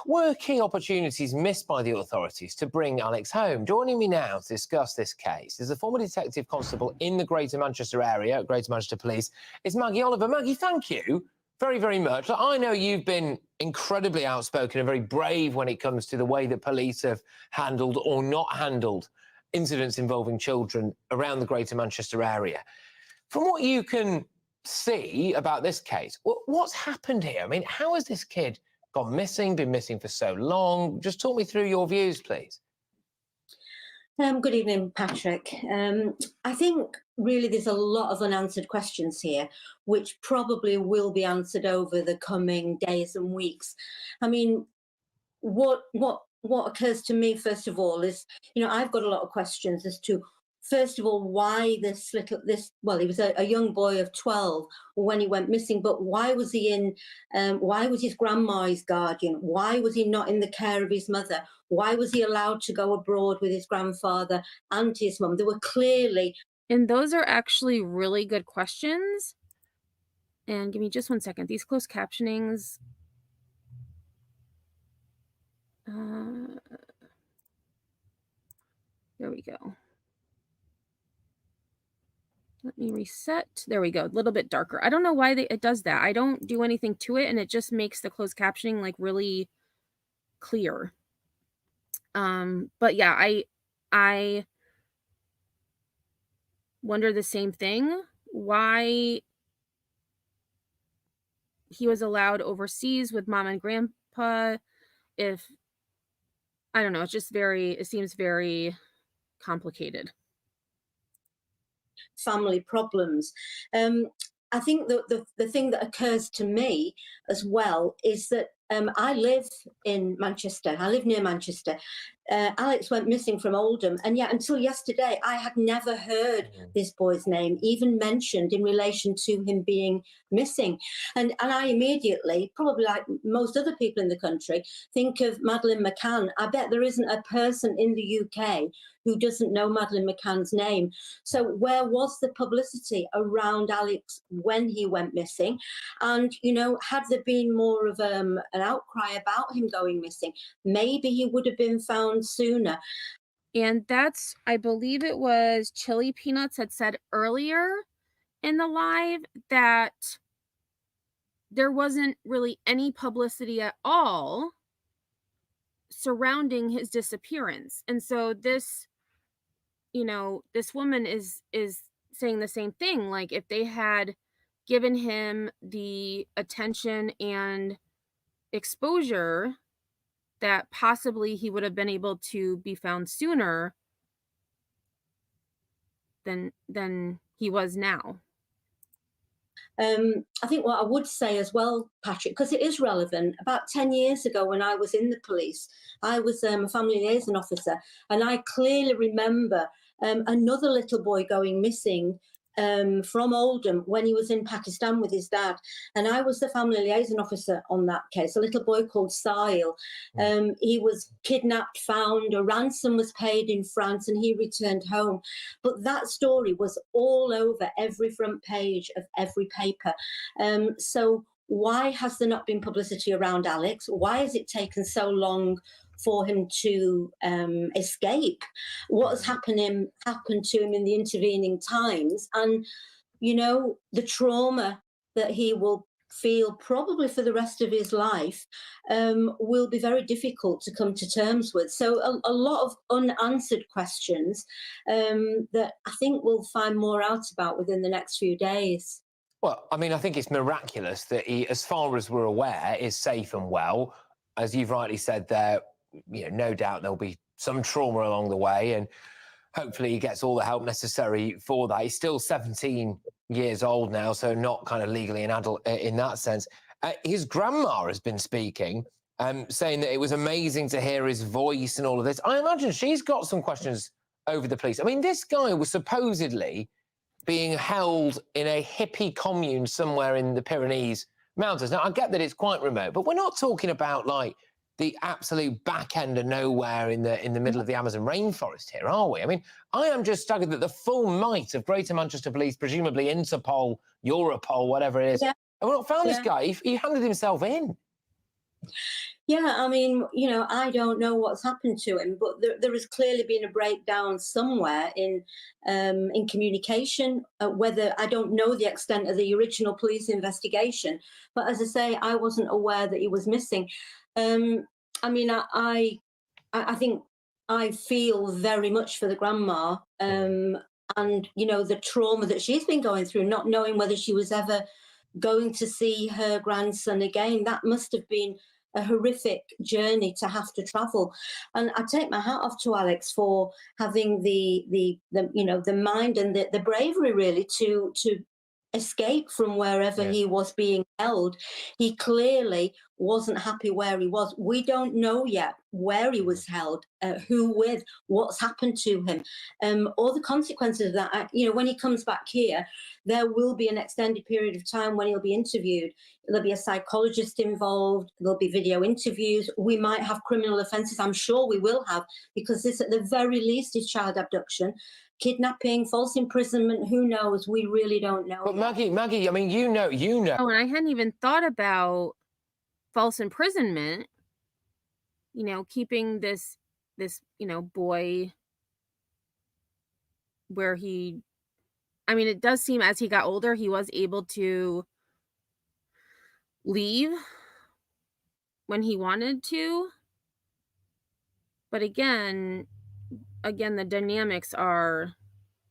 Were key opportunities missed by the authorities to bring Alex home? Joining me now to discuss this case is a former detective constable in the Greater Manchester area, Greater Manchester Police. It's Maggie Oliver. Maggie, thank you very, very much. I know you've been incredibly outspoken and very brave when it comes to the way that police have handled or not handled incidents involving children around the Greater Manchester area. From what you can see about this case, what's happened here? I mean, how has this kid gone missing, been missing for so long? Just talk me through your views, please. Good evening, Patrick. I think really there's a lot of unanswered questions here, which probably will be answered over the coming days and weeks. I mean, what occurs to me, first of all, is, you know, I've got a lot of questions as to, first of all, why he was a young boy of 12 when he went missing, but why was he why was his grandma his guardian? Why was he not in the care of his mother? Why was he allowed to go abroad with his grandfather and his mum? There were clearly... And those are actually really good questions. And give me just 1 second. These closed captionings... there we go. Let me reset. There we go. A little bit darker. I don't know why it does that. I don't do anything to it, and it just makes the closed captioning like really clear. But yeah, I wonder the same thing. Why he was allowed overseas with mom and grandpa, if I don't know, it seems very complicated. Family problems. I think the thing that occurs to me as well is that I live in Manchester. I live near Manchester. Alex went missing from Oldham, and yet until yesterday, I had never heard this boy's name even mentioned in relation to him being missing. And I immediately, probably like most other people in the country, think of Madeleine McCann. I bet there isn't a person in the UK who doesn't know Madeleine McCann's name. So where was the publicity around Alex when he went missing? And, you know, had there been more of an outcry about him going missing, maybe he would have been found sooner. And that's, I believe it was Chili Peanuts had said earlier in the live that there wasn't really any publicity at all surrounding his disappearance. And so this, you know, this woman is saying the same thing. Like, if they had given him the attention and exposure, that possibly he would have been able to be found sooner than he was now. I think what I would say as well, Patrick, because it is relevant, about 10 years ago when I was in the police, I was a family liaison officer, and I clearly remember another little boy going missing from Oldham when he was in Pakistan with his dad. And I was the family liaison officer on that case, a little boy called Sahil. He was kidnapped, found, a ransom was paid in France, and he returned home. But that story was all over every front page of every paper. So why has there not been publicity around Alex? Why has it taken so long for him to escape? What has happened to him in the intervening times? And, you know, the trauma that he will feel probably for the rest of his life will be very difficult to come to terms with. So a lot of unanswered questions that I think we'll find more out about within the next few days. Well, I mean, I think it's miraculous that he, as far as we're aware, is safe and well. As you've rightly said there, you know, no doubt there'll be some trauma along the way, and hopefully he gets all the help necessary for that. He's still 17 years old now, so not kind of legally an adult in that sense. His grandma has been speaking, saying that it was amazing to hear his voice and all of this. I imagine she's got some questions over the police. I mean, this guy was supposedly being held in a hippie commune somewhere in the Pyrenees Mountains. Now, I get that it's quite remote, but we're not talking about, like, the absolute back end of nowhere in the middle of the Amazon rainforest here, are we? I mean, I am just staggered that the full might of Greater Manchester Police, presumably Interpol, Europol, whatever it is, Yeah. have not found this Yeah. guy. He handed himself in. Yeah, I mean, I don't know what's happened to him, but there has clearly been a breakdown somewhere in communication. Whether I don't know the extent of the original police investigation, but as I say, I wasn't aware that he was missing. I mean, I think I feel very much for the grandma, and the trauma that she's been going through, not knowing whether she was ever going to see her grandson again. That must have been a horrific journey to have to travel. And I take my hat off to Alex for having the mind and the bravery really to escape from wherever he was being held. He clearly wasn't happy where he was. We don't know yet where he was held, who with, what's happened to him, all the consequences of that. When he comes back here, there will be an extended period of time when he'll be interviewed. There'll be a psychologist involved. There'll be video interviews. We might have criminal offences. I'm sure we will have, because this, at the very least, is child abduction. Kidnapping, false imprisonment, who knows? We really don't know. But Maggie, I mean, you know. Oh, and I hadn't even thought about false imprisonment, keeping this boy where it does seem as he got older, he was able to leave when he wanted to. But again, the dynamics are,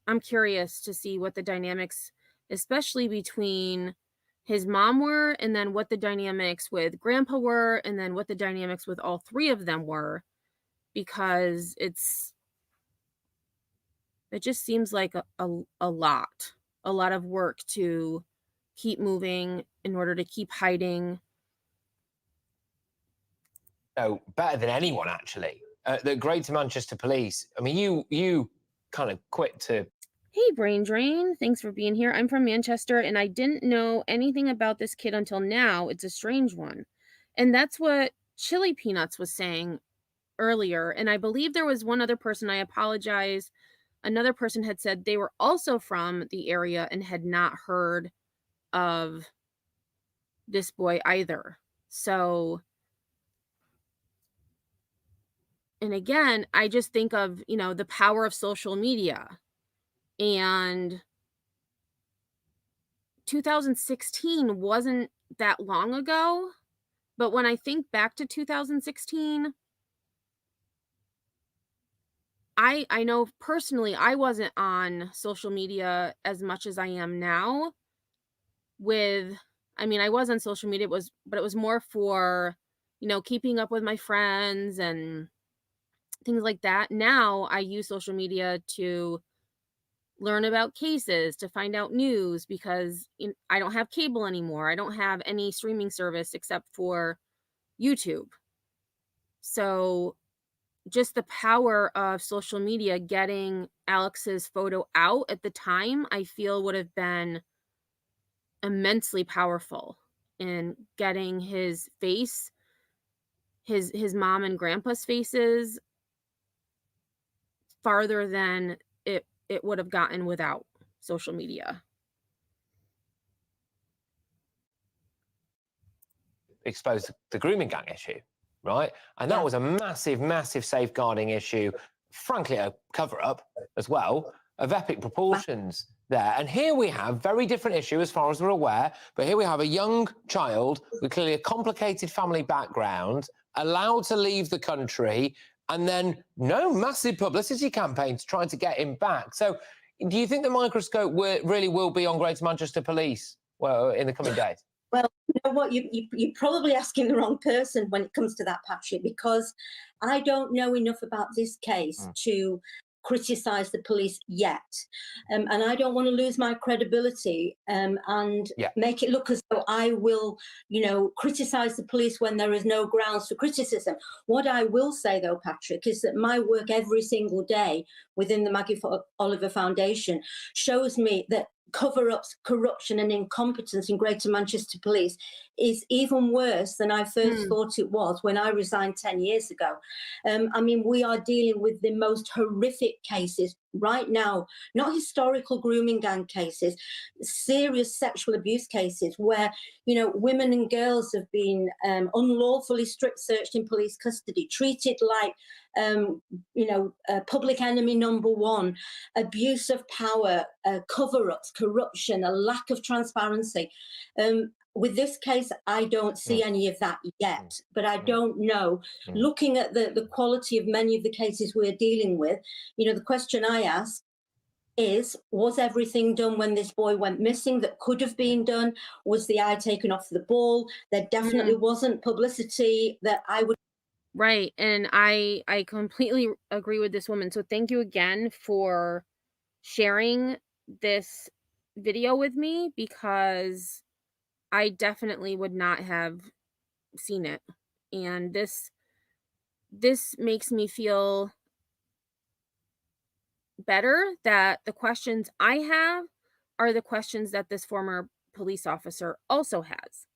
I'm curious to see what the dynamics, especially between his mom were, and then what the dynamics with grandpa were, and then what the dynamics with all three of them were, because it just seems like a lot of work to keep moving in order to keep hiding. No, better than anyone, actually. The Greater Manchester Police, I mean, you kind of quit to... Hey, Brain Drain, thanks for being here. I'm from Manchester, and I didn't know anything about this kid until now. It's a strange one. And that's what Chili Peanuts was saying earlier. And I believe there was one other person, I apologize, another person had said they were also from the area and had not heard of this boy either. So, and again, I just think of, the power of social media. And 2016 wasn't that long ago, but when I think back to 2016, I know personally I wasn't on social media as much as I am now. I was on social media, but it was more for, keeping up with my friends and things like that. Now I use social media to learn about cases, to find out news, because I don't have cable anymore. I don't have any streaming service except for YouTube. So just the power of social media getting Alex's photo out at the time, I feel would have been immensely powerful in getting his face, his mom and grandpa's faces, farther than it would have gotten without social media. Exposed the grooming gang issue, right? And that was a massive, massive safeguarding issue, frankly, a cover-up as well, of epic proportions there. And here we have very different issue as far as we're aware, but here we have a young child with clearly a complicated family background, allowed to leave the country, and then no massive publicity campaigns trying to get him back. So do you think the microscope really will be on Greater Manchester Police in the coming days? Well, you know what, you're probably asking the wrong person when it comes to that, Patrick, because I don't know enough about this case to criticise the police yet. And I don't want to lose my credibility and make it look as though I will, criticise the police when there is no grounds for criticism. What I will say, though, Patrick, is that my work every single day within the Maggie Oliver Foundation shows me that cover-ups, corruption and incompetence in Greater Manchester Police is even worse than I first thought it was when I resigned 10 years ago. I mean, we are dealing with the most horrific cases right now, not historical grooming gang cases, serious sexual abuse cases where, women and girls have been unlawfully strip searched in police custody, treated like public enemy number one, abuse of power, cover-ups, corruption, a lack of transparency. With this case, I don't see any of that yet, but I don't know. Looking at the quality of many of the cases we're dealing with, the question I ask is, was everything done when this boy went missing that could have been done? Was the eye taken off the ball? There definitely wasn't publicity that I would. Right. And I completely agree with this woman. So thank you again for sharing this video with me, because I definitely would not have seen it. And this makes me feel better that the questions I have are the questions that this former police officer also has.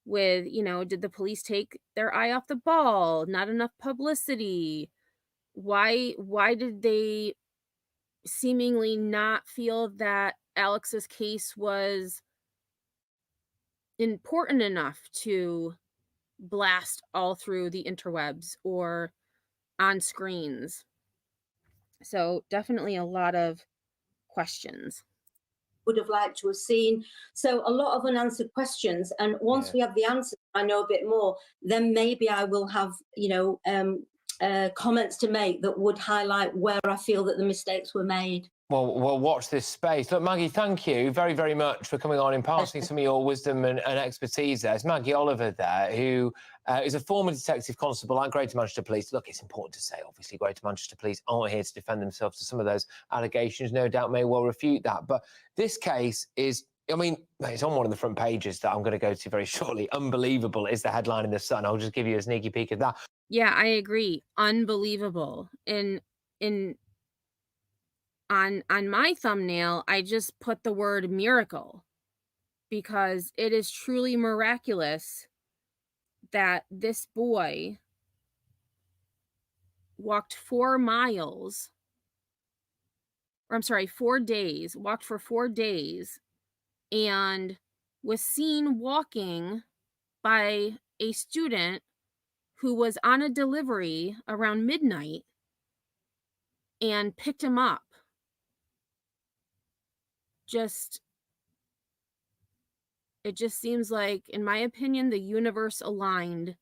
With, did the police take their eye off the ball? Not enough publicity? Why did they seemingly not feel that Alex's case was important enough to blast all through the interwebs or on screens? So definitely a lot of questions. Would have liked to have seen. So a lot of unanswered questions. And once we have the answers, I know a bit more, then maybe I will have, comments to make that would highlight where I feel that the mistakes were made. Well, watch this space. Look, Maggie, thank you very, very much for coming on and passing some of your wisdom and expertise there. It's Maggie Oliver there, who is a former detective constable at Greater Manchester Police. Look, it's important to say, obviously, Greater Manchester Police aren't here to defend themselves to some of those allegations. No doubt may well refute that. But this case is, I mean, it's on one of the front pages that I'm going to go to very shortly. Unbelievable is the headline in The Sun. I'll just give you a sneaky peek of that. Yeah, I agree. Unbelievable. On my thumbnail, I just put the word miracle, because it is truly miraculous that this boy walked 4 days, walked for 4 days, and was seen walking by a student who was on a delivery around midnight and picked him up. It just seems like, in my opinion, the universe aligned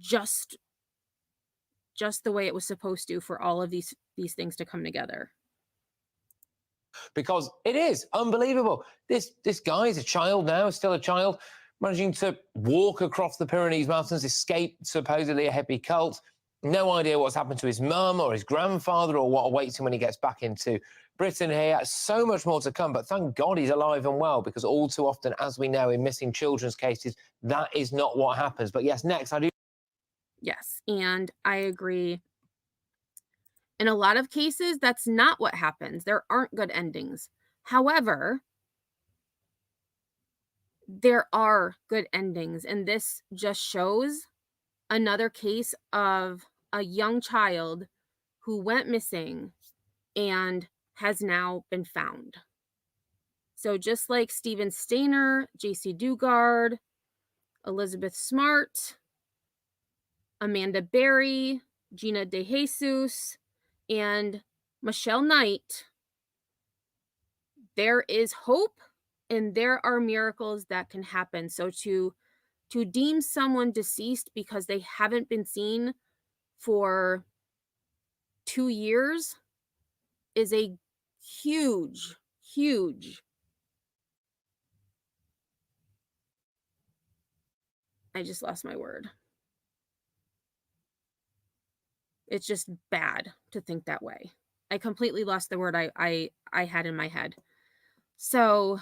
just the way it was supposed to for all of these things to come together. Because it is unbelievable. This guy is a child now, still a child, managing to walk across the Pyrenees Mountains, escape supposedly a hippie cult. No idea what's happened to his mum or his grandfather or what awaits him when he gets back into Britain here. So much more to come, but thank God he's alive and well, because all too often, as we know, in missing children's cases, that is not what happens. But yes, next, I do. Yes, and I agree. In a lot of cases, that's not what happens. There aren't good endings. However, there are good endings, and this just shows another case of a young child who went missing and has now been found. So just like Steven Stainer, JC Dugard, Elizabeth Smart, Amanda Berry, Gina De Jesus, and Michelle Knight, there is hope and there are miracles that can happen. So to deem someone deceased because they haven't been seen for 2 years is a huge I just lost my word. It's just bad to think that way. I completely lost the word I had in my head. So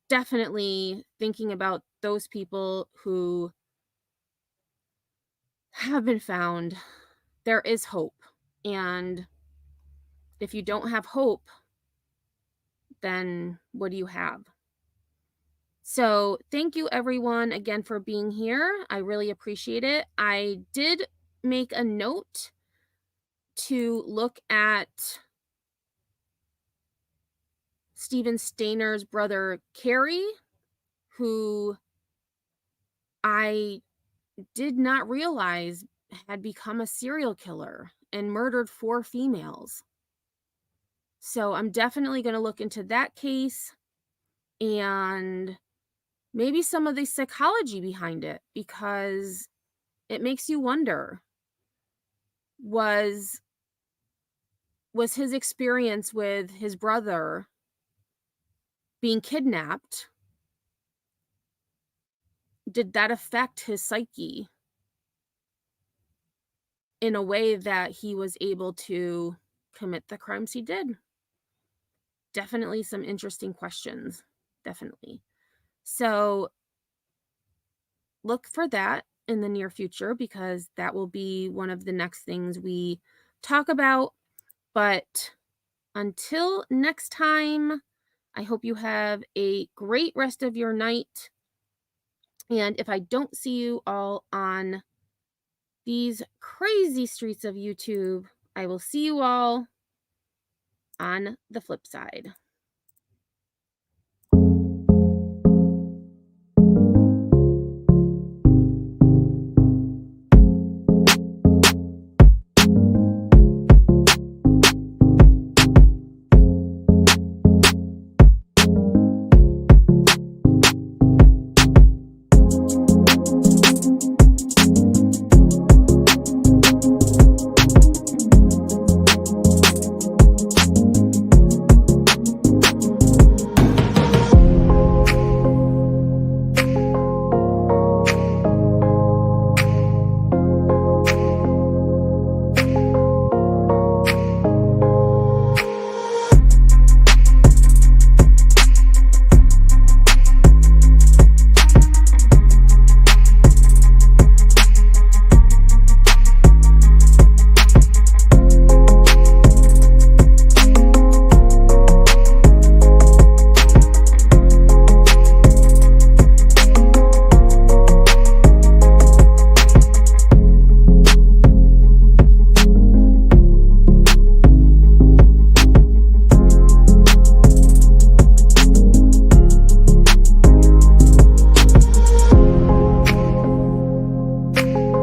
definitely thinking about those people who have been found, there is hope. And if you don't have hope, then what do you have? So thank you everyone again for being here. I really appreciate it. I did make a note to look at Steven Stainer's brother, Carrie, who I did not realize had become a serial killer and murdered 4 females. So I'm definitely going to look into that case and maybe some of the psychology behind it, because it makes you wonder, was his experience with his brother being kidnapped, did that affect his psyche in a way that he was able to commit the crimes he did? Definitely some interesting questions. Definitely. So look for that in the near future, because that will be one of the next things we talk about. But until next time, I hope you have a great rest of your night. And if I don't see you all on these crazy streets of YouTube, I will see you all on the flip side.